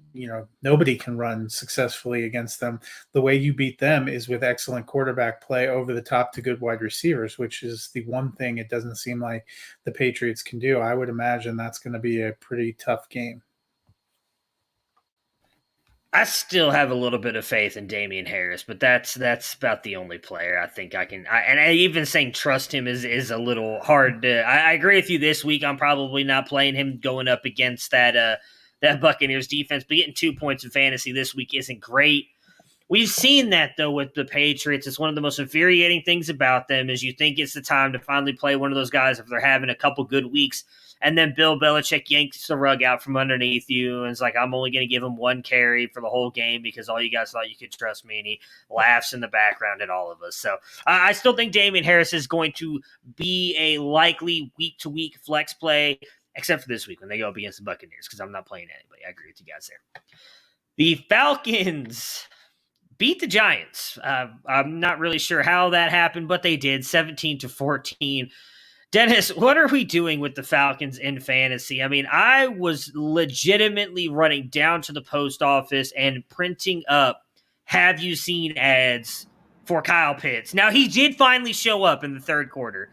nobody can run successfully against them. The way you beat them is with excellent quarterback play over the top to good wide receivers, which is the one thing it doesn't seem like the Patriots can do. I would imagine that's going to be a pretty tough game. I still have a little bit of faith in Damian Harris, but that's about the only player I think I can. And even saying trust him is a little hard to. I agree with you. This week, I'm probably not playing him going up against that Buccaneers defense. But getting 2 points in fantasy this week isn't great. We've seen that, though, with the Patriots. It's one of the most infuriating things about them is you think it's the time to finally play one of those guys if they're having a couple good weeks. And then Bill Belichick yanks the rug out from underneath you and is like, I'm only going to give him 1 carry for the whole game because all you guys thought you could trust me. And he laughs in the background at all of us. So I still think Damian Harris is going to be a likely week-to-week flex play, except for this week when they go up against the Buccaneers because I'm not playing anybody. I agree with you guys there. The Falcons beat the Giants. I'm not really sure how that happened, but they did, 17-14. Dennis, what are we doing with the Falcons in fantasy? I mean, I was legitimately running down to the post office and printing up have you seen ads for Kyle Pitts. Now, he did finally show up in the third quarter,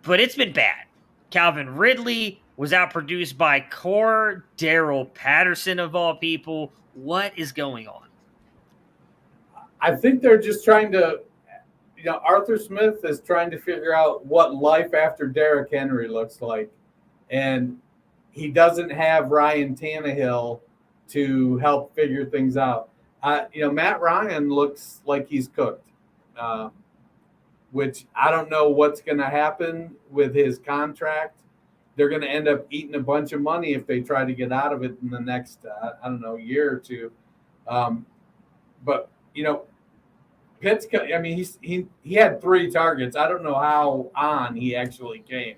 but it's been bad. Calvin Ridley was outproduced by Cordero Patterson, of all people. What is going on? I think they're just trying to Arthur Smith is trying to figure out what life after Derrick Henry looks like. And he doesn't have Ryan Tannehill to help figure things out. Matt Ryan looks like he's cooked, which I don't know what's going to happen with his contract. They're going to end up eating a bunch of money if they try to get out of it in the next, year or two. But Pitts, I mean, he had 3 targets. I don't know how on he actually came.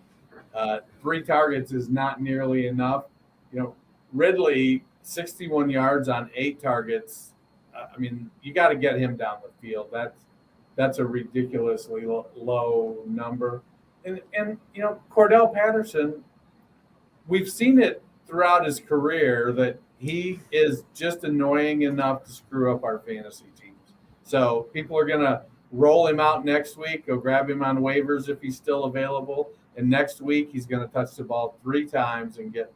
3 targets is not nearly enough. Ridley, 61 yards on 8 targets. I mean, you got to get him down the field. That's a ridiculously low number. And Cordell Patterson, we've seen it throughout his career that he is just annoying enough to screw up our fantasy teams. So people are going to roll him out next week, go grab him on waivers if he's still available. And next week he's going to touch the ball 3 times and get,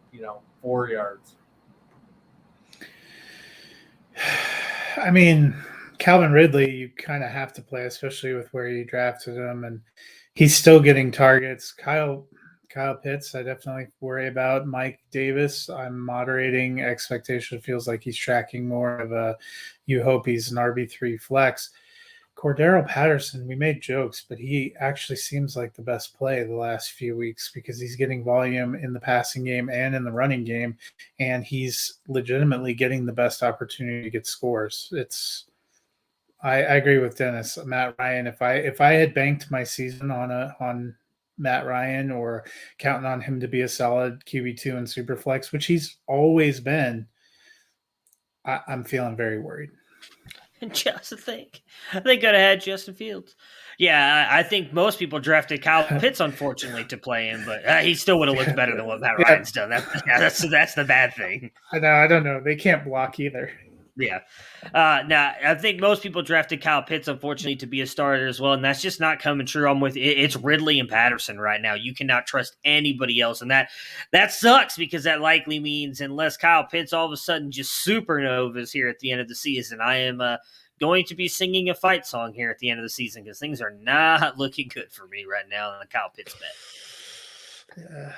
4 yards. I mean, Calvin Ridley, you kind of have to play, especially with where you drafted him. And he's still getting targets. Kyle Kyle Pitts, I definitely worry about. Mike Davis, I'm moderating expectation. It feels like he's tracking more of a, you hope he's an RB3 flex. Cordero Patterson, we made jokes, but he actually seems like the best play the last few weeks because he's getting volume in the passing game and in the running game, and he's legitimately getting the best opportunity to get scores. I agree with Dennis. Matt Ryan, if I had banked my season on Matt Ryan or counting on him to be a solid QB2 in Superflex, which he's always been, I'm feeling very worried. Just think, they could have had Justin Fields. Yeah, I think most people drafted Kyle Pitts, unfortunately, to play him, but he still would have looked better than what Matt Ryan's done. That's the bad thing. I don't know. They can't block either. Yeah. Now, I think most people drafted Kyle Pitts, unfortunately, to be a starter as well, and that's just not coming true. I'm with it's Ridley and Patterson right now. You cannot trust anybody else, and that sucks because that likely means unless Kyle Pitts all of a sudden just supernovas here at the end of the season, I am going to be singing a fight song here at the end of the season because things are not looking good for me right now on the Kyle Pitts bet.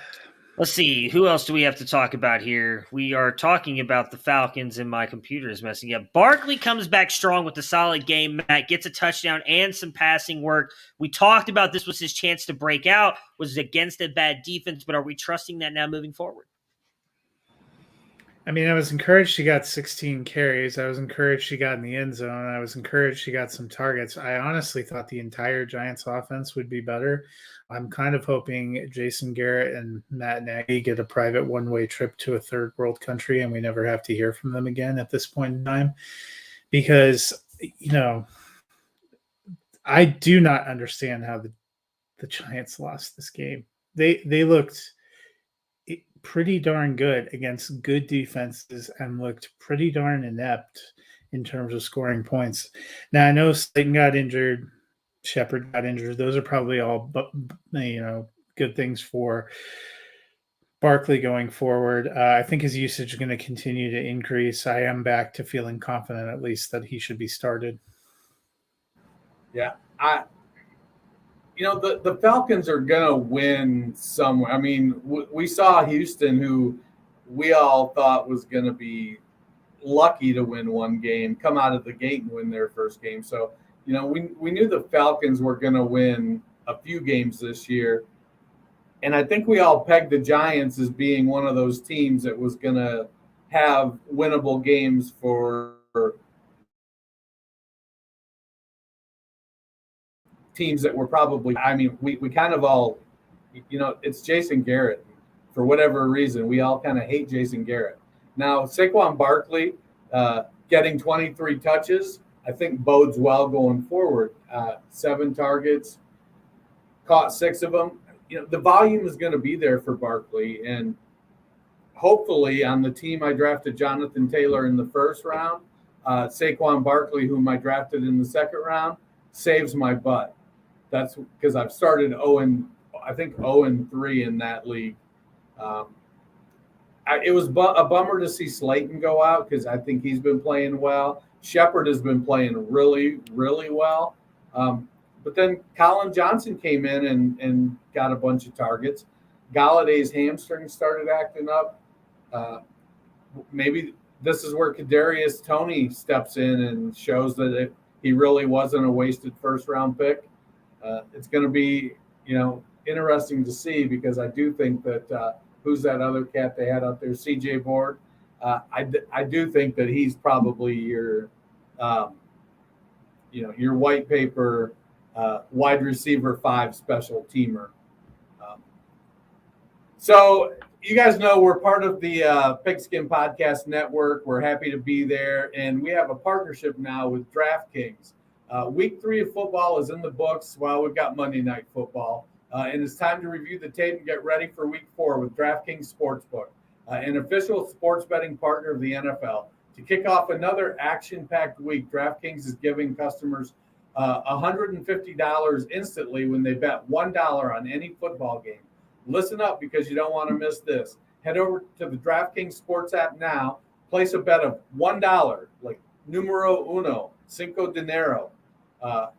Let's see. Who else do we have to talk about here? We are talking about the Falcons, and my computer is messing up. Barkley comes back strong with a solid game. Matt gets a touchdown and some passing work. We talked about this was his chance to break out, was against a bad defense, but are we trusting that now moving forward? I mean, I was encouraged he got 16 carries. I was encouraged he got in the end zone. I was encouraged he got some targets. I honestly thought the entire Giants offense would be better. I'm kind of hoping Jason Garrett and Matt Nagy get a private one-way trip to a third world country and we never have to hear from them again at this point in time. Because, I do not understand how the Giants lost this game. They looked pretty darn good against good defenses and looked pretty darn inept in terms of scoring points. Now, I know Slayton got injured, Shepard got injured. Those are probably all, good things for Barkley going forward. I think his usage is going to continue to increase. I am back to feeling confident, at least, that he should be started. Yeah, the Falcons are going to win somewhere. I mean, we saw Houston, who we all thought was going to be lucky to win one game, come out of the gate and win their first game. So, we knew the Falcons were going to win a few games this year. And I think we all pegged the Giants as being one of those teams that was going to have winnable games for teams that were probably, we kind of all, it's Jason Garrett. For whatever reason, we all kind of hate Jason Garrett. Now, Saquon Barkley getting 23 touches, I think bodes well going forward. 7 targets, caught 6 of them. The volume is going to be there for Barkley. And hopefully on the team I drafted Jonathan Taylor in the first round, Saquon Barkley, whom I drafted in the second round, saves my butt. That's because I've started 0-3 in that league. It was a bummer to see Slayton go out because I think he's been playing well. Shepard has been playing really, really well. But then Colin Johnson came in and got a bunch of targets. Galladay's hamstring started acting up. Maybe this is where Kadarius Toney steps in and shows that he really wasn't a wasted first-round pick. It's going to be, interesting to see because I do think that who's that other cat they had out there, C.J. Board. I do think that he's probably your white paper wide receiver 5 special teamer. So you guys know we're part of the Pigskin Podcast Network. We're happy to be there, and we have a partnership now with DraftKings. Week 3 of football is in the books while we've got Monday Night Football. And it's time to review the tape and get ready for Week 4 with DraftKings Sportsbook, an official sports betting partner of the NFL. To kick off another action-packed week, DraftKings is giving customers $150 instantly when they bet $1 on any football game. Listen up because you don't want to miss this. Head over to the DraftKings Sports app now. Place a bet of $1, like numero uno, cinco dinero,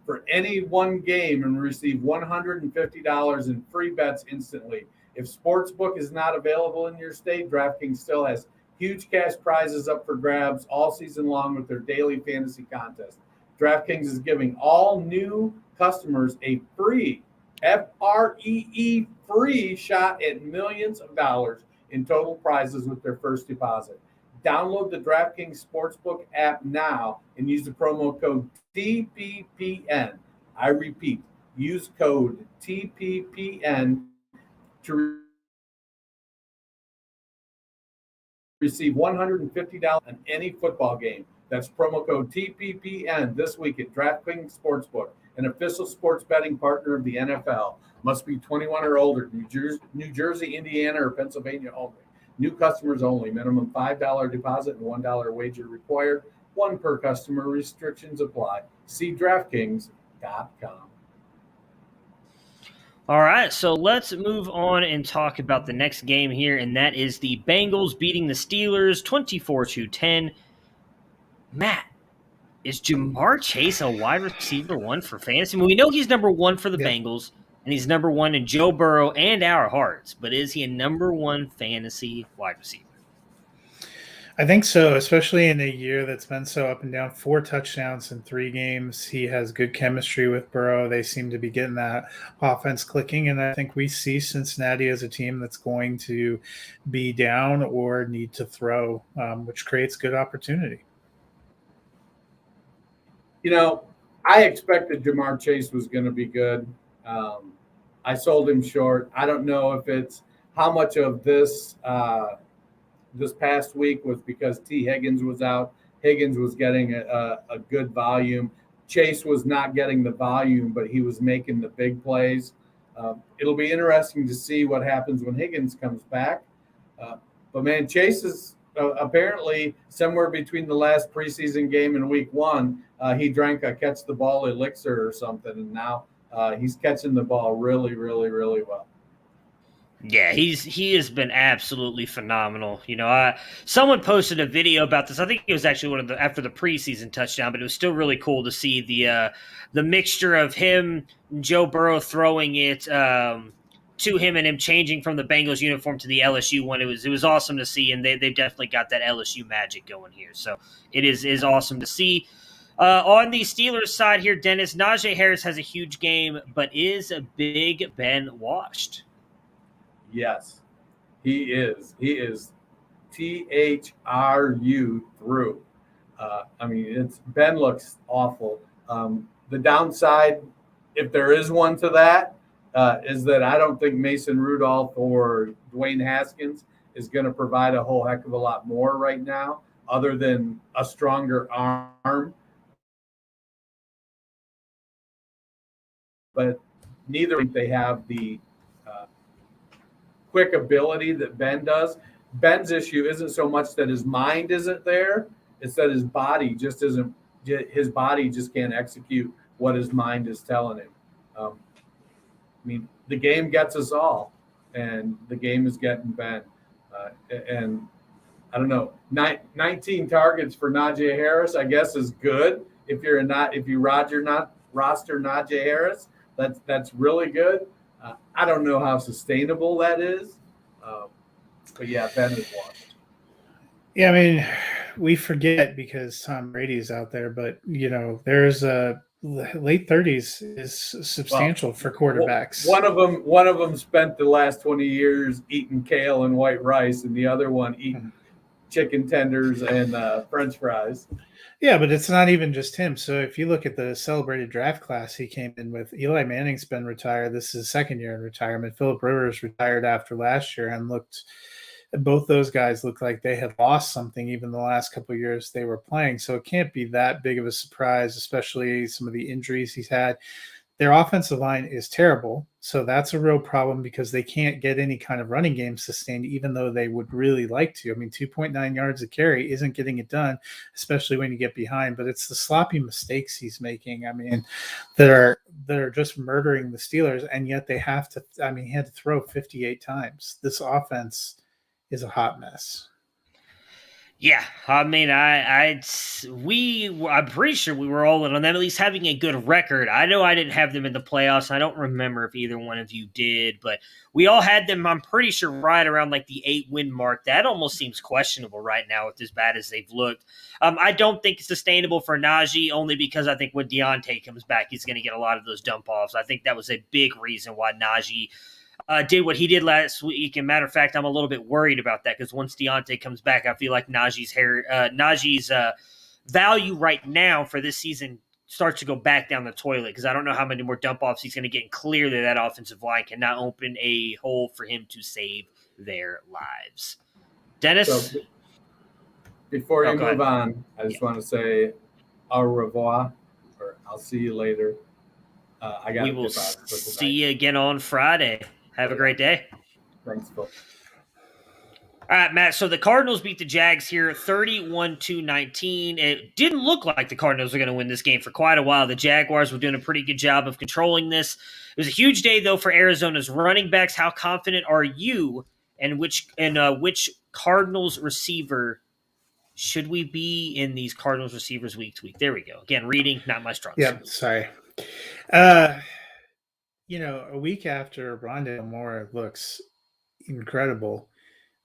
for any one game and receive $150 in free bets instantly. If Sportsbook is not available in your state, DraftKings still has huge cash prizes up for grabs all season long with their daily fantasy contest. DraftKings is giving all new customers a free, FREE, free shot at millions of dollars in total prizes with their first deposit. Download the DraftKings Sportsbook app now and use the promo code TPPN. I repeat, use code TPPN to receive $150 on any football game. That's promo code TPPN this week at DraftKings Sportsbook, an official sports betting partner of the NFL. Must be 21 or older. New Jersey, Indiana, or Pennsylvania only. New customers only. Minimum $5 deposit and $1 wager required. One per customer. Restrictions apply. See DraftKings.com. All right, so let's move on and talk about the next game here, and that is the Bengals beating the Steelers 24-10. Matt, is Jamar Chase a wide receiver one for fantasy? I mean, we know he's number one for the Bengals, and he's number one in Joe Burrow and our hearts, but is he a number one fantasy wide receiver? I think so, especially in a year that's been so up and down. 4 touchdowns in 3 games. He has good chemistry with Burrow. They seem to be getting that offense clicking, and I think we see Cincinnati as a team that's going to be down or need to throw, which creates good opportunity. You know, I expected Jamar Chase was going to be good. I sold him short. I don't know if it's how much of this this past week was because T. Higgins was out. Higgins was getting a good volume. Chase was not getting the volume, but he was making the big plays. It'll be interesting to see what happens when Higgins comes back. But, man, Chase is apparently somewhere between the last preseason game and week 1. He drank a catch-the-ball elixir or something, and now he's catching the ball really, really, really well. Yeah, he has been absolutely phenomenal. You know, someone posted a video about this. I think it was actually one of the after the preseason touchdown, but it was still really cool to see the mixture of him, Joe Burrow throwing it to him, and him changing from the Bengals uniform to the LSU one. It was awesome to see, and they've definitely got that LSU magic going here. So it is awesome to see. On the Steelers side here, Dennis, Najee Harris has a huge game, but is Big Ben washed? Yes, he is. He is THRU through. I mean, Ben looks awful. The downside, if there is one to that, is that I don't think Mason Rudolph or Dwayne Haskins is going to provide a whole heck of a lot more right now, other than a stronger arm. But neither they have the quick ability that Ben does. Ben's issue isn't so much that his mind isn't there, it's that his body just isn't. His body just can't execute what his mind is telling him. I mean, the game gets us all, and the game is getting Ben. And I don't know, 19 targets for Najee Harris, I guess, is good. If you roster Najee Harris, that's really good. I don't know how sustainable that is, but yeah, Ben is one. Yeah, I mean, we forget because Tom Brady is out there, but there's a late 30s is substantial for quarterbacks. One of them spent the last 20 years eating kale and white rice, and the other one eating chicken tenders and French fries. Yeah, but it's not even just him. So if you look at the celebrated draft class he came in with, Eli Manning's been retired. This is his second year in retirement. Phillip Rivers retired after last year, and both those guys look like they had lost something even the last couple of years they were playing. So it can't be that big of a surprise, especially some of the injuries he's had. Their offensive line is terrible. So that's a real problem because they can't get any kind of running game sustained, even though they would really like to. I mean, 2.9 yards a carry isn't getting it done, especially when you get behind. But it's the sloppy mistakes he's making. I mean, that are just murdering the Steelers, and yet they have to. I mean, he had to throw 58 times. This offense is a hot mess. Yeah, I mean, I'm pretty sure we were all in on them at least having a good record. I know I didn't have them in the playoffs. I don't remember if either one of you did, but we all had them. I'm pretty sure right around like the 8-win mark. That almost seems questionable right now with as bad as they've looked. I don't think it's sustainable for Najee only because I think when Deontay comes back, he's going to get a lot of those dump offs. I think that was a big reason why Najee did what he did last week. And matter of fact, I'm a little bit worried about that because once Deontay comes back, I feel like Najee's value right now for this season starts to go back down the toilet because I don't know how many more dump offs he's going to get. And clearly, that offensive line cannot open a hole for him to save their lives. Dennis? So before you move on, I just want to say au revoir, or I'll see you later. We will see you again on Friday. Have a great day. Thanks, Phil. All right, Matt. So the Cardinals beat the Jags here 31-19. It didn't look like the Cardinals were going to win this game for quite a while. The Jaguars were doing a pretty good job of controlling this. It was a huge day, though, for Arizona's running backs. How confident are you and which Cardinals receiver should we be in these Cardinals receivers week to week? There we go. Again, reading, not my strong suit. Yeah, sorry. A week after Rondale Moore looks incredible,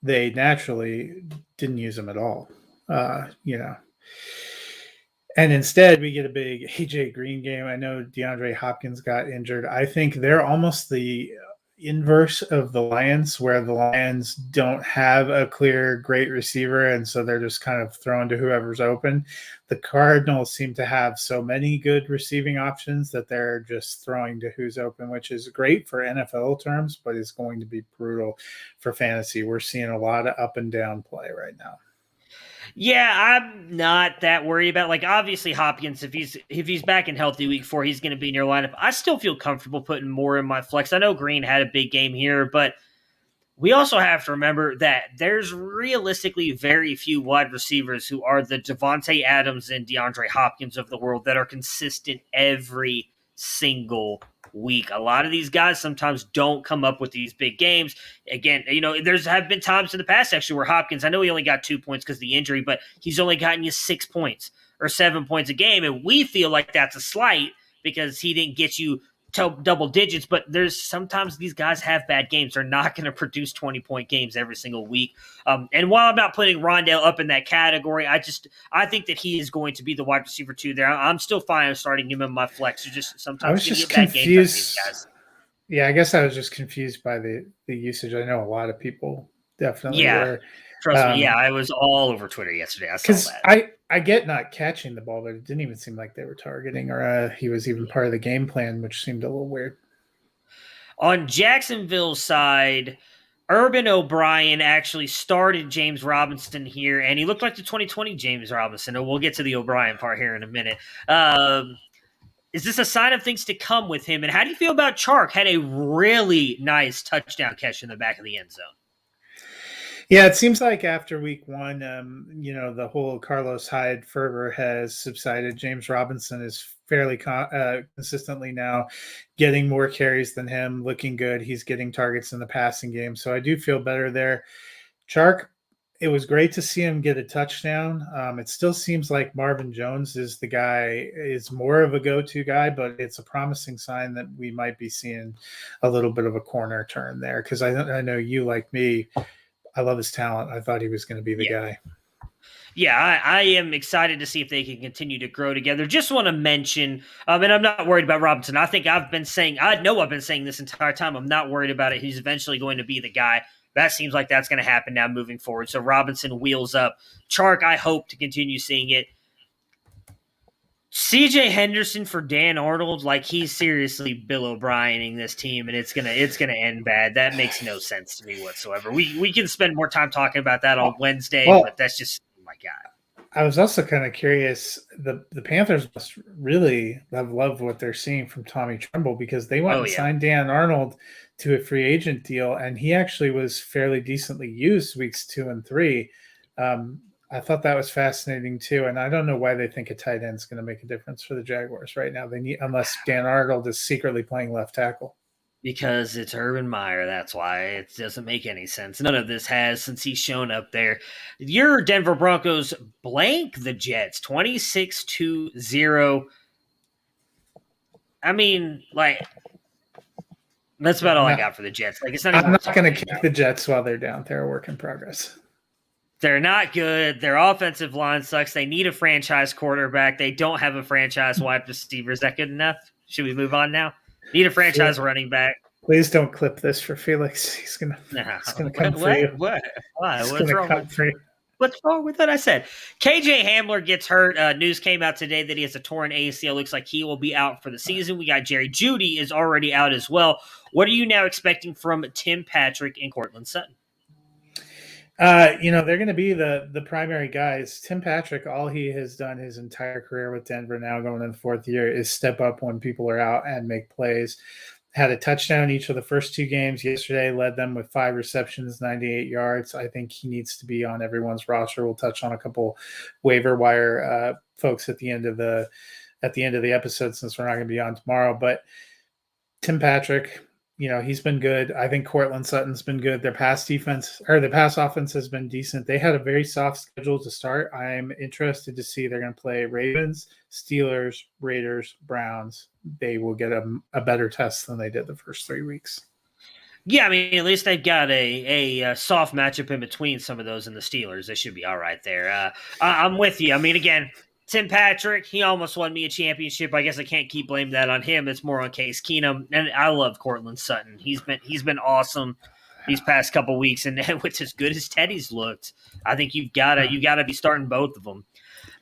they naturally didn't use him at all. And instead we get a big AJ Green game. I know DeAndre Hopkins got injured. I think they're almost the inverse of the Lions, where the Lions don't have a clear great receiver, and so they're just kind of thrown to whoever's open. The Cardinals seem to have so many good receiving options that they're just throwing to who's open, which is great for NFL terms, but is going to be brutal for fantasy. We're seeing a lot of up and down play right now. Yeah, I'm not that worried about, like, obviously Hopkins, if he's back and healthy week 4, he's going to be in your lineup. I still feel comfortable putting more in my flex. I know Green had a big game here, but we also have to remember that there's realistically very few wide receivers who are the Devontae Adams and DeAndre Hopkins of the world that are consistent every single week. A lot of these guys sometimes don't come up with these big games. Again, there's have been times in the past actually where Hopkins, I know he only got 2 points because of the injury, but he's only gotten you 6 points or 7 points a game. And we feel like that's a slight because he didn't get you to double digits, but there's sometimes these guys have bad games. They're not going to produce 20-point games every single week. And while I'm not putting Rondale up in that category, I think that he is going to be the wide receiver 2 there. I'm still fine starting him in my flex. You just sometimes I was just get bad games out of these guys. Yeah, I guess I was just confused by the usage. I know a lot of people definitely were. Trust me, I was all over Twitter yesterday. I saw that. I get not catching the ball, but it didn't even seem like they were targeting or he was even part of the game plan, which seemed a little weird. On Jacksonville's side, Urban O'Brien actually started James Robinson here, and he looked like the 2020 James Robinson. And we'll get to the O'Brien part here in a minute. Is this a sign of things to come with him? And how do you feel about Chark? Had a really nice touchdown catch in the back of the end zone. Yeah, it seems like after week 1, the whole Carlos Hyde fervor has subsided. James Robinson is fairly consistently now getting more carries than him, looking good. He's getting targets in the passing game. So I do feel better there. Chark, it was great to see him get a touchdown. It still seems like Marvin Jones is more of a go-to guy, but it's a promising sign that we might be seeing a little bit of a corner turn there. Because I know you, like me, I love his talent. I thought he was going to be the guy. Yeah, I am excited to see if they can continue to grow together. Just want to mention, and I'm not worried about Robinson. I think I've been saying this entire time. I'm not worried about it. He's eventually going to be the guy. That seems like that's going to happen now moving forward. So Robinson wheels up. Chark, I hope to continue seeing it. CJ Henderson for Dan Arnold, like he's seriously Bill O'Briening this team, and it's gonna end bad. That makes no sense to me whatsoever. We can spend more time talking about that on Wednesday, but that's just my God. I was also kind of curious. The Panthers must really have loved what they're seeing from Tommy Tremble because they went and signed Dan Arnold to a free agent deal, and he actually was fairly decently used weeks 2 and 3. I thought that was fascinating too, and I don't know why they think a tight end is going to make a difference for the Jaguars right now. They need, unless Dan Arnold is secretly playing left tackle. Because it's Urban Meyer. That's why it doesn't make any sense. None of this has since he's shown up there. Your Denver Broncos blank the Jets 26-0. I mean, like, that's about all I got for the Jets. Like, it's not even I'm worth not going to talking kick about. the Jets while they're down. They're a work in progress. They're not good. Their offensive line sucks. They need a franchise quarterback. They don't have a franchise wide receiver. Is that good enough? Should we move on now? Need a franchise running back. Please don't clip this for Felix. He's gonna come for you. What? Why? He's What's gonna wrong come with for you. What's wrong with that? I said KJ Hamler gets hurt. News came out today that he has a torn ACL. Looks like he will be out for the season. We got Jerry Jeudy is already out as well. What are you now expecting from Tim Patrick and Cortland Sutton? They're going to be the primary guys. Tim Patrick, all he has done his entire career with Denver, now going in the fourth year, is step up when people are out and make plays. Had a touchdown each of the first two games yesterday, led them with 5 receptions, 98 yards. I think he needs to be on everyone's roster. We'll touch on a couple waiver wire folks at the end of the episode, since we're not going to be on tomorrow. But Tim Patrick, he's been good. I think Cortland Sutton's been good. Their pass offense has been decent. They had a very soft schedule to start. I'm interested to see they're going to play Ravens, Steelers, Raiders, Browns. They will get a better test than they did the first 3 weeks. Yeah, I mean, at least they've got a soft matchup in between some of those and the Steelers. They should be all right there. I'm with you. I mean, again, Tim Patrick, he almost won me a championship. I guess I can't keep blaming that on him. It's more on Case Keenum. And I love Cortland Sutton. He's been awesome these past couple weeks, and with as good as Teddy's looked, I think you gotta be starting both of them.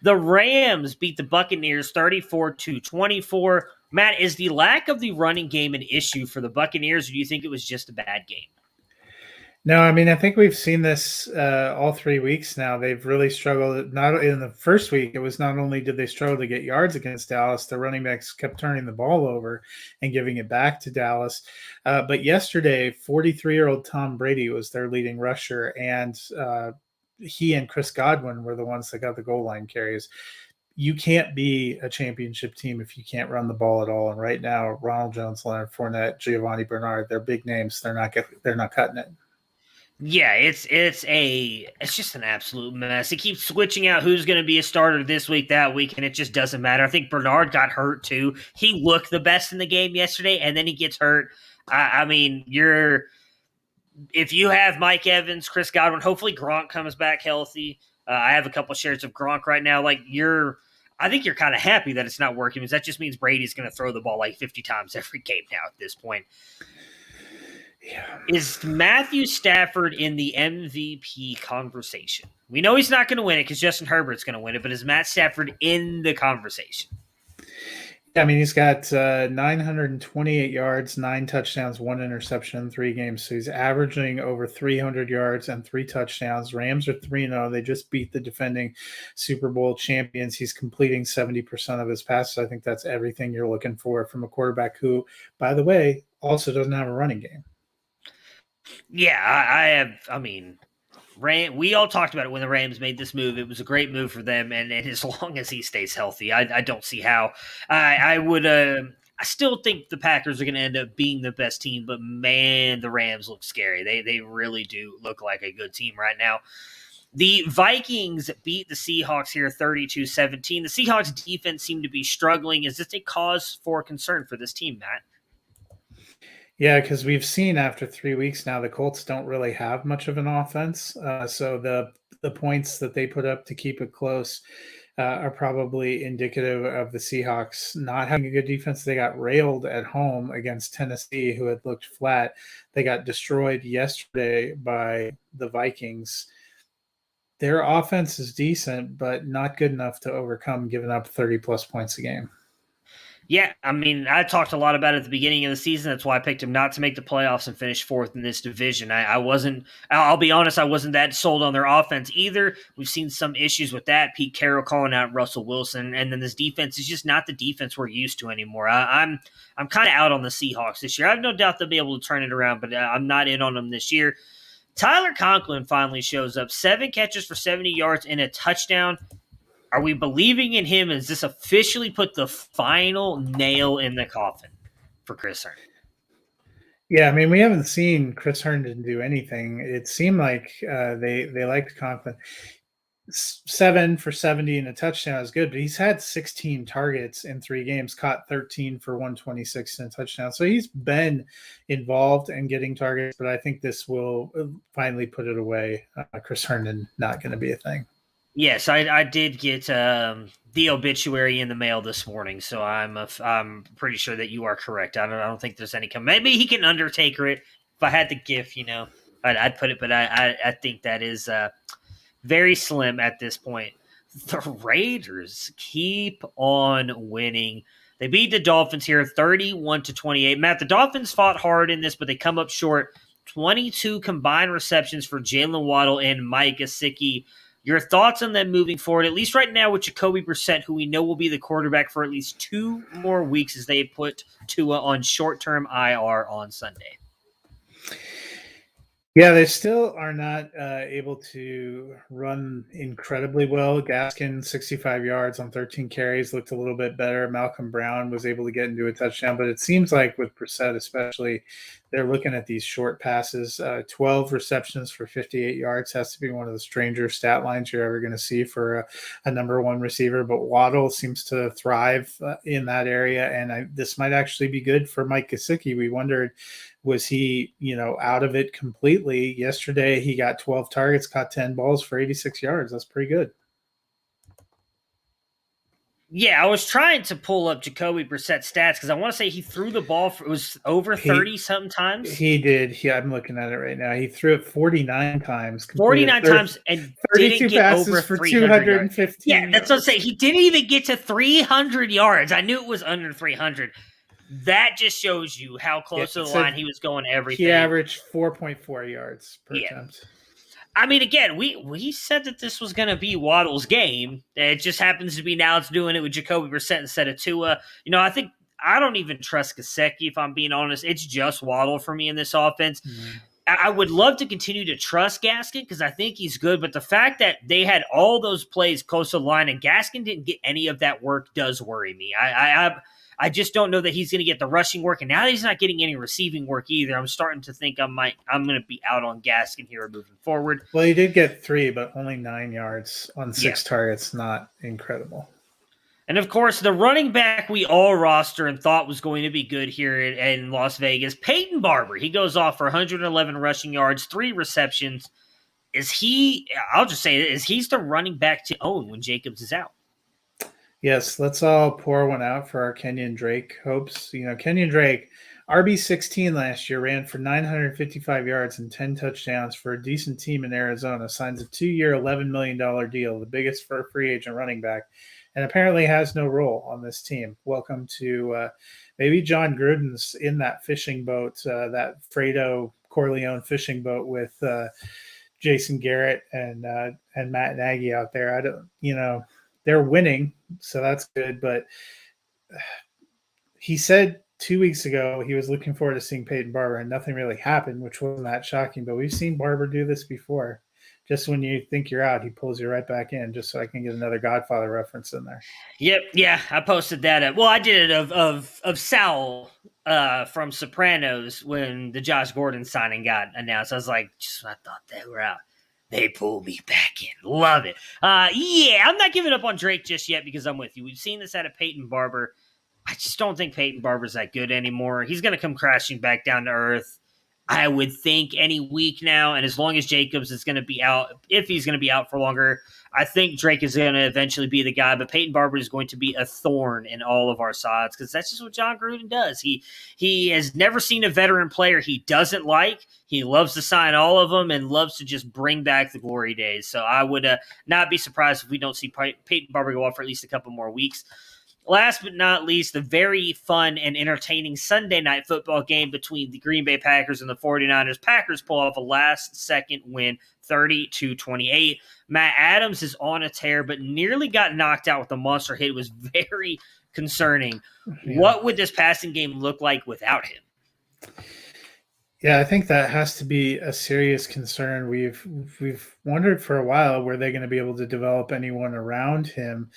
The Rams beat the Buccaneers 34-24. Matt, is the lack of the running game an issue for the Buccaneers, or do you think it was just a bad game? No, I mean, I think we've seen this all 3 weeks now. They've really struggled. Not in the first week, it was not only did they struggle to get yards against Dallas, the running backs kept turning the ball over and giving it back to Dallas. But yesterday, 43-year-old Tom Brady was their leading rusher, and he and Chris Godwin were the ones that got the goal line carries. You can't be a championship team if you can't run the ball at all. And right now, Ronald Jones, Leonard Fournette, Giovanni Bernard, they're big names. They're not cutting it. Yeah, it's just an absolute mess. He keeps switching out who's going to be a starter this week, that week, and it just doesn't matter. I think Bernard got hurt too. He looked the best in the game yesterday, and then he gets hurt. I mean, if you have Mike Evans, Chris Godwin, hopefully Gronk comes back healthy. I have a couple shares of Gronk right now. I think you're kind of happy that it's not working, because that just means Brady's going to throw the ball like 50 times every game now at this point. Yeah. Is Matthew Stafford in the MVP conversation? We know he's not going to win it because Justin Herbert's going to win it, but is Matt Stafford in the conversation? I mean, he's got 928 yards, 9 touchdowns, 1 interception in 3 games. So he's averaging over 300 yards and 3 touchdowns. Rams are 3-0. They just beat the defending Super Bowl champions. He's completing 70% of his passes. I think that's everything you're looking for from a quarterback who, by the way, also doesn't have a running game. Yeah, we all talked about it when the Rams made this move. It was a great move for them, and as long as he stays healthy, I don't see how. I still think the Packers are going to end up being the best team, but man, the Rams look scary. They really do look like a good team right now. The Vikings beat the Seahawks here 32-17. The Seahawks defense seemed to be struggling. Is this a cause for concern for this team, Matt? Yeah, because we've seen after 3 weeks now, the Colts don't really have much of an offense. So the points that they put up to keep it close are probably indicative of the Seahawks not having a good defense. They got railed at home against Tennessee, who had looked flat. They got destroyed yesterday by the Vikings. Their offense is decent, but not good enough to overcome giving up 30-plus points a game. Yeah, I mean, I talked a lot about it at the beginning of the season. That's why I picked him not to make the playoffs and finish 4th in this division. I'll be honest, I wasn't that sold on their offense either. We've seen some issues with that. Pete Carroll calling out Russell Wilson, and then this defense is just not the defense we're used to anymore. I'm kind of out on the Seahawks this year. I have no doubt they'll be able to turn it around, but I'm not in on them this year. Tyler Conklin finally shows up. 7 catches for 70 yards and a touchdown. Are we believing in him? Has this officially put the final nail in the coffin for Chris Herndon? Yeah, I mean, we haven't seen Chris Herndon do anything. It seemed like they liked Conklin. 7 for 70 and a touchdown is good, but he's had 16 targets in 3 games, caught 13 for 126 and a touchdown. So he's been involved in getting targets, but I think this will finally put it away. Chris Herndon not going to be a thing. Yes, I did get the obituary in the mail this morning, so I'm pretty sure that you are correct. I don't think there's any. Maybe he can Undertaker it. If I had the GIF, I'd put it, but I think that is very slim at this point. The Raiders keep on winning. They beat the Dolphins here 31-28. Matt, the Dolphins fought hard in this, but they come up short. 22 combined receptions for Jalen Waddle and Mike Gesicki. Your thoughts on them moving forward, at least right now with Jacoby Brissett, who we know will be the quarterback for at least 2 more weeks as they put Tua on short-term IR on Sunday. Yeah, they still are not able to run incredibly well. Gaskin, 65 yards on 13 carries, looked a little bit better. Malcolm Brown was able to get into a touchdown, but it seems like with Brissett especially, they're looking at these short passes. 12 receptions for 58 yards has to be one of the stranger stat lines you're ever going to see for a number one receiver, but Waddle seems to thrive in that area, and this might actually be good for Mike Gesicki. We wondered, was he, out of it completely? Yesterday, he got 12 targets, caught 10 balls for 86 yards. That's pretty good. Yeah, I was trying to pull up Jacoby Brissett's stats because I want to say he threw the ball it was over 30-something times. He did. Yeah, I'm looking at it right now. He threw it 49 times. 49 times and 32 didn't get passes over for 215 yards. Yeah, that's what I'm saying. He didn't even get to 300 yards. I knew it was under 300. That just shows you how close to the line he was going everything. He averaged 4.4 yards per attempt. I mean, again, we said that this was going to be Waddle's game. It just happens to be now it's doing it with Jacoby Brissett instead of Tua. I don't even trust Gesicki, if I'm being honest. It's just Waddle for me in this offense. Mm-hmm. I would love to continue to trust Gaskin because I think he's good, but the fact that they had all those plays close to the line and Gaskin didn't get any of that work does worry me. I just don't know that he's going to get the rushing work, and now that he's not getting any receiving work either, I'm starting to think I'm going to be out on Gaskin here moving forward. Well, he did get 3, but only 9 yards on 6 targets. Not incredible. And, of course, the running back we all roster and thought was going to be good here in Las Vegas, Peyton Barber. He goes off for 111 rushing yards, 3 receptions. He's the running back to own when Jacobs is out? Yes, let's all pour one out for our Kenyon Drake hopes. Kenyon Drake, RB16 last year, ran for 955 yards and 10 touchdowns for a decent team in Arizona, signs a 2-year, $11 million deal, the biggest for a free agent running back, and apparently has no role on this team. Welcome to maybe John Gruden's in that fishing boat, that Fredo Corleone fishing boat with Jason Garrett and Matt Nagy out there. They're winning, so that's good. But he said 2 weeks ago he was looking forward to seeing Peyton Barber, and nothing really happened, which wasn't that shocking. But we've seen Barber do this before. Just when you think you're out, he pulls you right back in, just so I can get another Godfather reference in there. Yep, yeah, I posted that up. Well, I did it of Sal from Sopranos when the Josh Gordon signing got announced. I was like, just when I thought they were out, they pulled me back in. Love it. I'm not giving up on Drake just yet because I'm with you. We've seen this out of Peyton Barber. I just don't think Peyton Barber's that good anymore. He's going to come crashing back down to earth, I would think, any week now. And as long as Jacobs is going to be out, if he's going to be out for longer, I think Drake is going to eventually be the guy. But Peyton Barber is going to be a thorn in all of our sides because that's just what John Gruden does. He has never seen a veteran player he doesn't like. He loves to sign all of them and loves to just bring back the glory days. So I would not be surprised if we don't see Peyton Barber go off for at least a couple more weeks. Last but not least, the very fun and entertaining Sunday night football game between the Green Bay Packers and the 49ers. Packers pull off a last-second win, 30-28. Matt Adams is on a tear, but nearly got knocked out with a monster hit. It was very concerning. Yeah. What would this passing game look like without him? Yeah, I think that has to be a serious concern. We've wondered for a while, were they going to be able to develop anyone around him?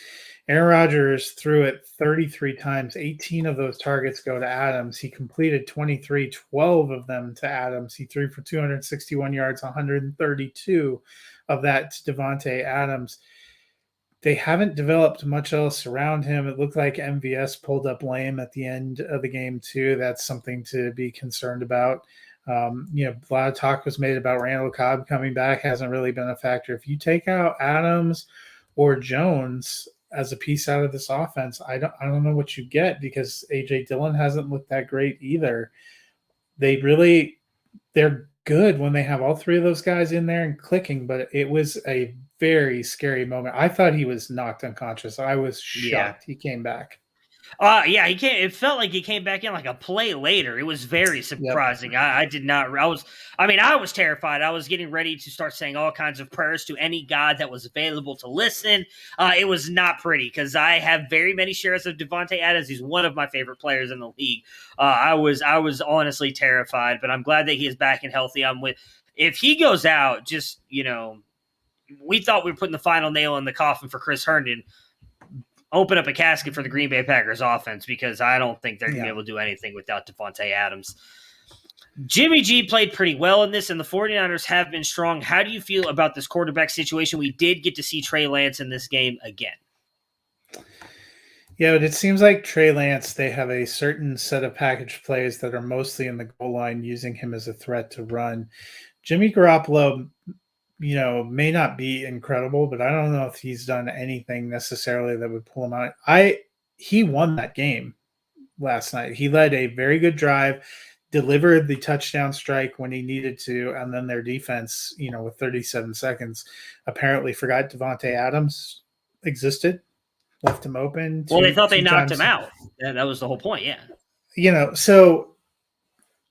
Aaron Rodgers threw it 33 times. 18 of those targets go to Adams. He completed 23, 12 of them to Adams. He threw for 261 yards, 132 of that to Devontae Adams. They haven't developed much else around him. It looked like MVS pulled up lame at the end of the game too. That's something to be concerned about. A lot of talk was made about Randall Cobb coming back. Hasn't really been a factor. If you take out Adams or Jones as a piece out of this offense, I don't know what you get, because AJ Dillon hasn't looked that great either. They're good when they have all three of those guys in there and clicking, but it was a very scary moment. I thought he was knocked unconscious. I was shocked he came back. Yeah, he came. It felt like he came back in like a play later. It was very surprising. Yep. I did not. I was terrified. I was getting ready to start saying all kinds of prayers to any God that was available to listen. It was not pretty, because I have very many shares of Devontae Adams. He's one of my favorite players in the league. I was honestly terrified, but I'm glad that he is back and healthy. If he goes out, just, we thought we were putting the final nail in the coffin for Chris Herndon. Open up a casket for the Green Bay Packers offense, because I don't think they're going to be able to do anything without Devontae Adams. Jimmy G played pretty well in this, and the 49ers have been strong. How do you feel about this quarterback situation? We did get to see Trey Lance in this game again. Yeah, but it seems like Trey Lance, they have a certain set of package plays that are mostly in the goal line, using him as a threat to run. Jimmy Garoppolo, may not be incredible, but I don't know if he's done anything necessarily that would pull him out. He won that game last night. He led a very good drive, delivered the touchdown strike when he needed to, and then their defense, with 37 seconds, apparently forgot Devontae Adams existed, left him open. Well, they thought they knocked him out. That was the whole point, yeah. So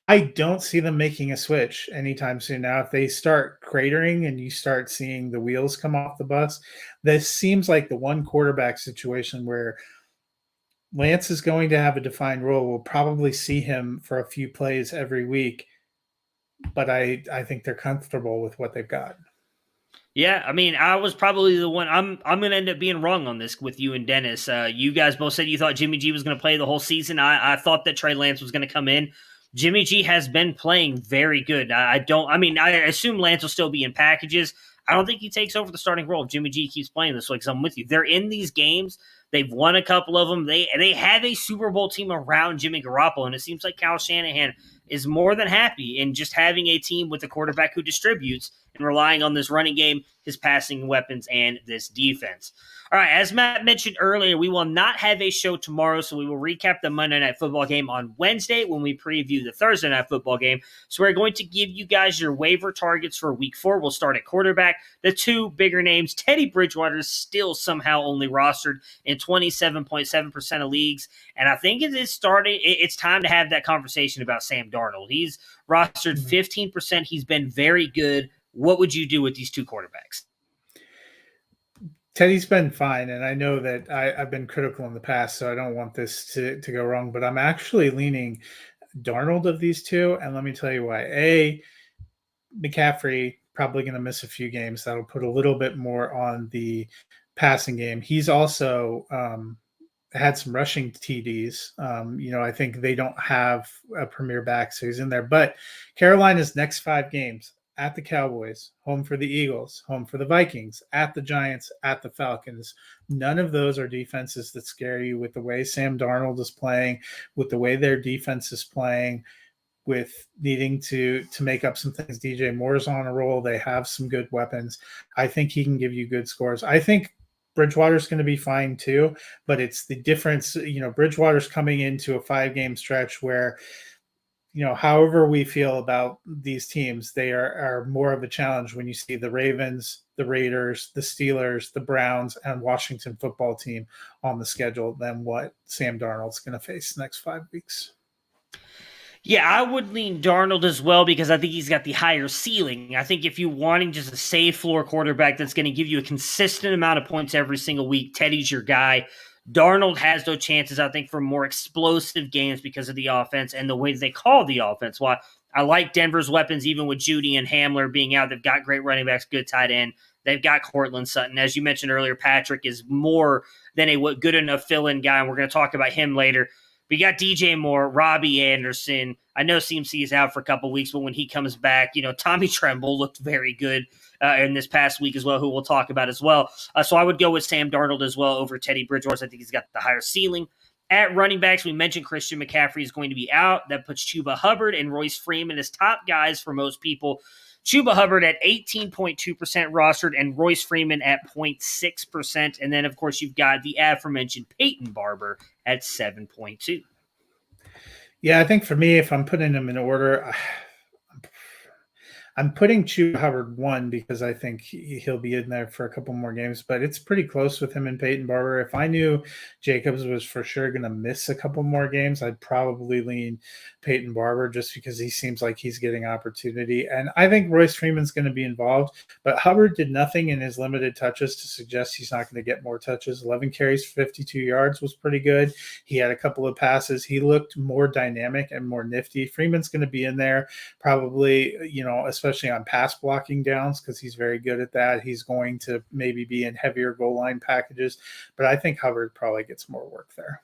I don't see them making a switch anytime soon. Now, if they start cratering and you start seeing the wheels come off the bus, this seems like the one quarterback situation where Lance is going to have a defined role. We'll probably see him for a few plays every week, but I think they're comfortable with what they've got. Yeah, I was probably the one. I'm going to end up being wrong on this with you and Dennis. You guys both said you thought Jimmy G was going to play the whole season. I thought that Trey Lance was going to come in. Jimmy G has been playing very good. I assume Lance will still be in packages. I don't think he takes over the starting role if Jimmy G keeps playing this way, because I'm with you. They're in these games. They've won a couple of them. They have a Super Bowl team around Jimmy Garoppolo, and it seems like Kyle Shanahan is more than happy in just having a team with a quarterback who distributes and relying on this running game, his passing weapons, and this defense. All right, as Matt mentioned earlier, we will not have a show tomorrow, so we will recap the Monday Night Football game on Wednesday when we preview the Thursday Night Football game. So we're going to give you guys your waiver targets for Week 4. We'll start at quarterback. The two bigger names, Teddy Bridgewater is still somehow only rostered in 27.7% of leagues, and I think it's time to have that conversation about Sam Darnold. He's rostered 15%. He's been very good. What would you do with these two quarterbacks? Teddy's been fine, and I know that I've been critical in the past, so I don't want this to go wrong, but I'm actually leaning Darnold of these two, and let me tell you why. McCaffrey probably going to miss a few games. That'll put a little bit more on the passing game. He's also had some rushing TDs. I think they don't have a premier back, so he's in there. But Carolina's next 5 games: at the Cowboys, home for the Eagles, home for the Vikings, at the Giants, at the Falcons. None of those are defenses that scare you with the way Sam Darnold is playing, with the way their defense is playing, with needing to make up some things. DJ Moore's on a roll. They have some good weapons. I think he can give you good scores. I think Bridgewater's going to be fine too, but it's the difference. Bridgewater's coming into a 5-game stretch where, however we feel about these teams, they are more of a challenge when you see the Ravens, the Raiders, the Steelers, the Browns, and Washington football team on the schedule than what Sam Darnold's going to face the next 5 weeks. Yeah, I would lean Darnold as well, because I think he's got the higher ceiling. I think if you're wanting just a safe floor quarterback that's going to give you a consistent amount of points every single week, Teddy's your guy. Darnold has those chances, I think, for more explosive games because of the offense and the way they call the offense. Why I like Denver's weapons, even with Judy and Hamler being out. They've got great running backs, good tight end. They've got Cortland Sutton. As you mentioned earlier, Patrick is more than a good enough fill-in guy, and we're going to talk about him later. We got DJ Moore, Robbie Anderson. I know CMC is out for a couple weeks, but when he comes back, Tommy Tremble looked very good in this past week as well, who we'll talk about as well. So I would go with Sam Darnold as well over Teddy Bridgewater. I think he's got the higher ceiling. At running backs, we mentioned Christian McCaffrey is going to be out. That puts Chuba Hubbard and Royce Freeman as top guys for most people. Chuba Hubbard at 18.2% rostered and Royce Freeman at 0.6%. And then, of course, you've got the aforementioned Peyton Barber at 7.2. Yeah, I think for me, if I'm putting them in order, I'm putting Chuba Hubbard 1 because I think he'll be in there for a couple more games, but it's pretty close with him and Peyton Barber. If I knew Jacobs was for sure going to miss a couple more games, I'd probably lean Peyton Barber just because he seems like he's getting opportunity. And I think Royce Freeman's going to be involved, but Hubbard did nothing in his limited touches to suggest he's not going to get more touches. 11 carries, 52 yards was pretty good. He had a couple of passes. He looked more dynamic and more nifty. Freeman's going to be in there probably, especially on pass blocking downs because he's very good at that. He's going to maybe be in heavier goal line packages, but I think Hubbard probably gets more work there.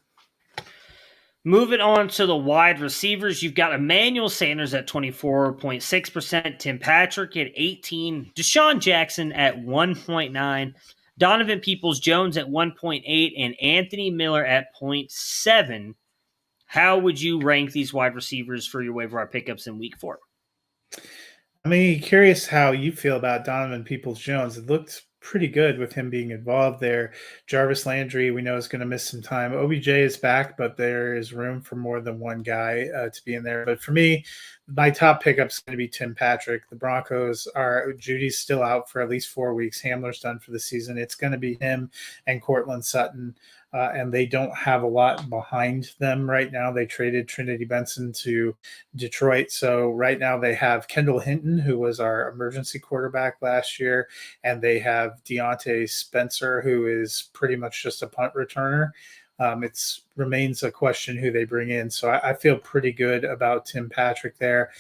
Moving on to the wide receivers, you've got Emmanuel Sanders at 24.6%, Tim Patrick at 18%, Deshaun Jackson at 1.9%, Donovan Peoples-Jones at 1.8%, and Anthony Miller at 0.7%. How would you rank these wide receivers for your waiver wire pickups in week 4? I'm curious how you feel about Donovan Peoples-Jones. It looked pretty good with him being involved there. Jarvis Landry, we know, is going to miss some time. OBJ is back, but there is room for more than one guy to be in there. But for me, my top pickup is going to be Tim Patrick. The Broncos Judy's still out for at least 4 weeks. Hamler's done for the season. It's going to be him and Cortland Sutton. And they don't have a lot behind them right now. They traded Trinity Benson to Detroit. So right now they have Kendall Hinton, who was our emergency quarterback last year, and they have Deontay Spencer, who is pretty much just a punt returner. It remains a question who they bring in. So I feel pretty good about Tim Patrick there.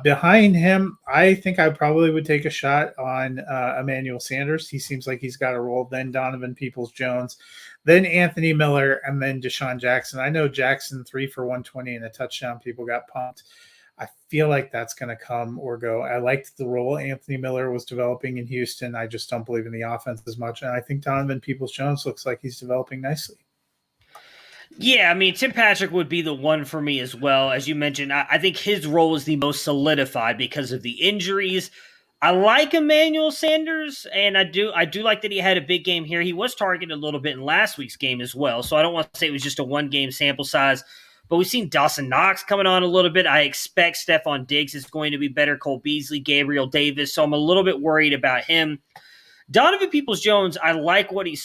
Behind him, I think I probably would take a shot on Emmanuel Sanders. He seems like he's got a role. Then Donovan Peoples-Jones, then Anthony Miller, and then Deshaun Jackson. I know Jackson 3 for 120 and a touchdown. People got pumped. I feel like that's going to come or go. I liked the role Anthony Miller was developing in Houston. I just don't believe in the offense as much. And I think Donovan Peoples-Jones looks like he's developing nicely. Yeah, Tim Patrick would be the one for me as well. As you mentioned, I think his role is the most solidified because of the injuries. I like Emmanuel Sanders, and I do like that he had a big game here. He was targeted a little bit in last week's game as well, so I don't want to say it was just a one-game sample size. But we've seen Dawson Knox coming on a little bit. I expect Stephon Diggs is going to be better. Cole Beasley, Gabriel Davis, so I'm a little bit worried about him. Donovan Peoples-Jones, I like what we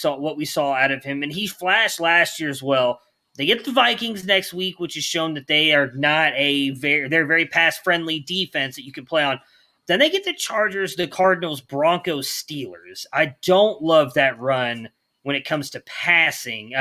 saw out of him, and he flashed last year as well. They get the Vikings next week, which has shown that they are not they're a very pass-friendly defense that you can play on. Then they get the Chargers, the Cardinals, Broncos, Steelers. I don't love that run when it comes to passing.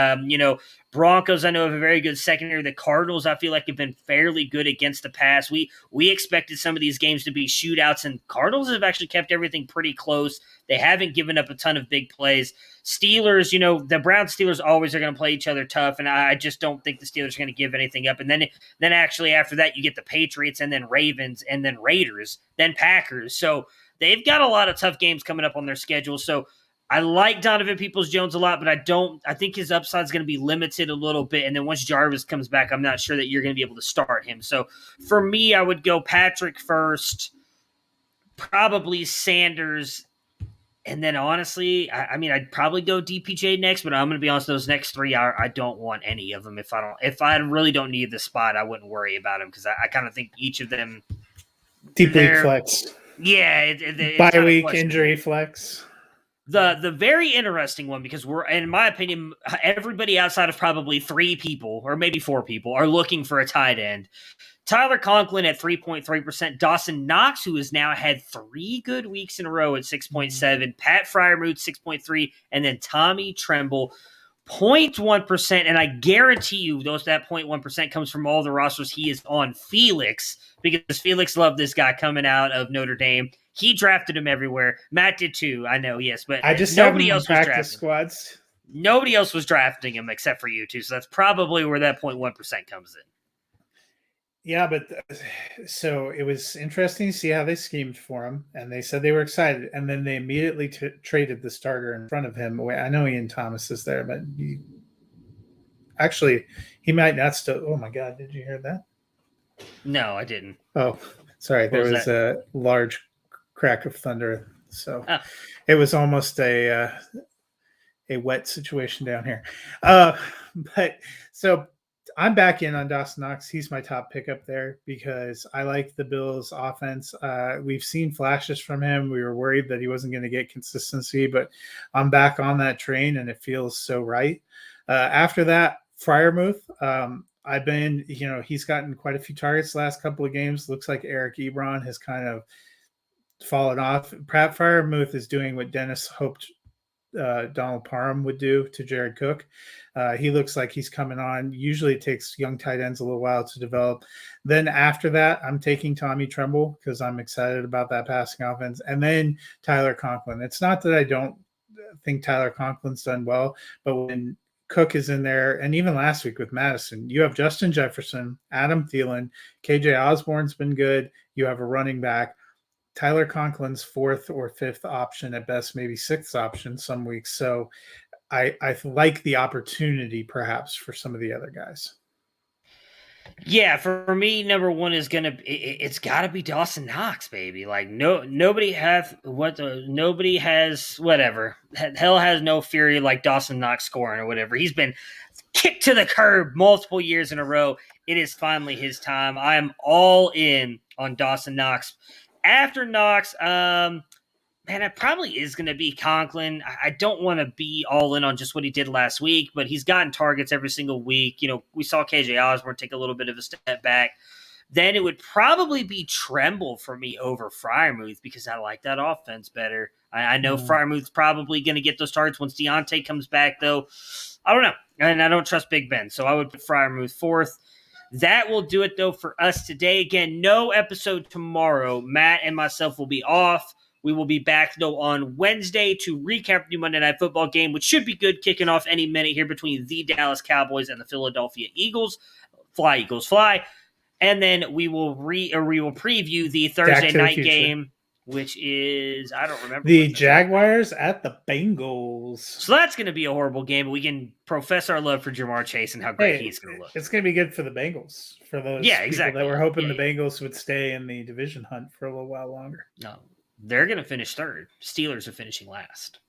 Broncos, I know, have a very good secondary. The Cardinals, I feel like, have been fairly good against the pass. We expected some of these games to be shootouts, and Cardinals have actually kept everything pretty close. They haven't given up a ton of big plays. Steelers, the Browns Steelers always are going to play each other tough, and I just don't think the Steelers are going to give anything up. And then actually after that, you get the Patriots, and then Ravens, and then Raiders, then Packers. So they've got a lot of tough games coming up on their schedule. So I like Donovan Peoples-Jones a lot, but I think his upside is going to be limited a little bit. And then once Jarvis comes back, I'm not sure that you're going to be able to start him. So for me, I would go Patrick first, probably Sanders. And then honestly, I'd probably go DPJ next, but I'm going to be honest, those next three, I don't want any of them. If I really don't need the spot, I wouldn't worry about them because I kind of think each of them. Deep week flex. Yeah. Bye week injury flex. The very interesting one, because in my opinion, everybody outside of probably 3 people or maybe 4 people are looking for a tight end. Tyler Conklin at 3.3%, Dawson Knox, who has now had 3 good weeks in a row at 6.7%, Pat Freiermuth 6.3%, and then Tommy Tremble. 0.1%, and I guarantee you that 0.1% comes from all the rosters he is on. Felix, because Felix loved this guy coming out of Notre Dame. He drafted him everywhere. Matt did too, I know, yes, but I just nobody have him else in was practice drafting. squads. Nobody else was drafting him except for you two, so that's probably where that 0.1% comes in. Yeah, but so it was interesting to see how they schemed for him, and they said they were excited, and then they immediately traded the starter in front of him. I know Ian Thomas is there, but actually, he might not still. Oh my God, did you hear that? No, I didn't. Oh, sorry, there was a large crack of thunder, so it was almost a wet situation down here. But so I'm back in on Dawson Knox. He's my top pickup there because I like the Bills' offense. We've seen flashes from him. We were worried that he wasn't going to get consistency, but I'm back on that train, and it feels so right. After that, Freiermuth. I've been, he's gotten quite a few targets the last couple of games. Looks like Eric Ebron has kind of fallen off. Pratt Freiermuth is doing what Dennis hoped Donald Parham would do to Jared Cook. He looks like he's coming on. Usually it takes young tight ends a little while to develop. Then after that, I'm taking Tommy Tremble because I'm excited about that passing offense. And then Tyler Conklin. It's not that I don't think Tyler Conklin's done well, but when Cook is in there, and even last week with Madison, you have Justin Jefferson, Adam Thielen, KJ Osborne's been good. You have a running back. Tyler Conklin's fourth or fifth option at best, maybe sixth option some weeks. So I like the opportunity perhaps for some of the other guys. Yeah, for me, number one is it's gotta be Dawson Knox, baby. Like nobody has whatever. Hell has no fury like Dawson Knox scoring or whatever. He's been kicked to the curb multiple years in a row. It is finally his time. I am all in on Dawson Knox. After Knox, man, it probably is going to be Conklin. I don't want to be all in on just what he did last week, but he's gotten targets every single week. We saw KJ Osborne take a little bit of a step back. Then it would probably be Tremble for me over Freiermuth because I like that offense better. I know Freiermuth's probably going to get those targets once Deontay comes back, though. I don't know. And I don't trust Big Ben, so I would put Freiermuth fourth. That will do it, though, for us today. Again, no episode tomorrow. Matt and myself will be off. We will be back, though, on Wednesday to recap the Monday Night Football game, which should be good, kicking off any minute here between the Dallas Cowboys and the Philadelphia Eagles. Fly, Eagles, fly. And then we will preview the Thursday night game, which is, I don't remember. The Jaguars at the Bengals. So that's going to be a horrible game, but we can profess our love for Jamar Chase and how great he's going to look. It's going to be good for the Bengals, for those people that were hoping the Bengals would stay in the division hunt for a little while longer. No. They're going to finish third. Steelers are finishing last.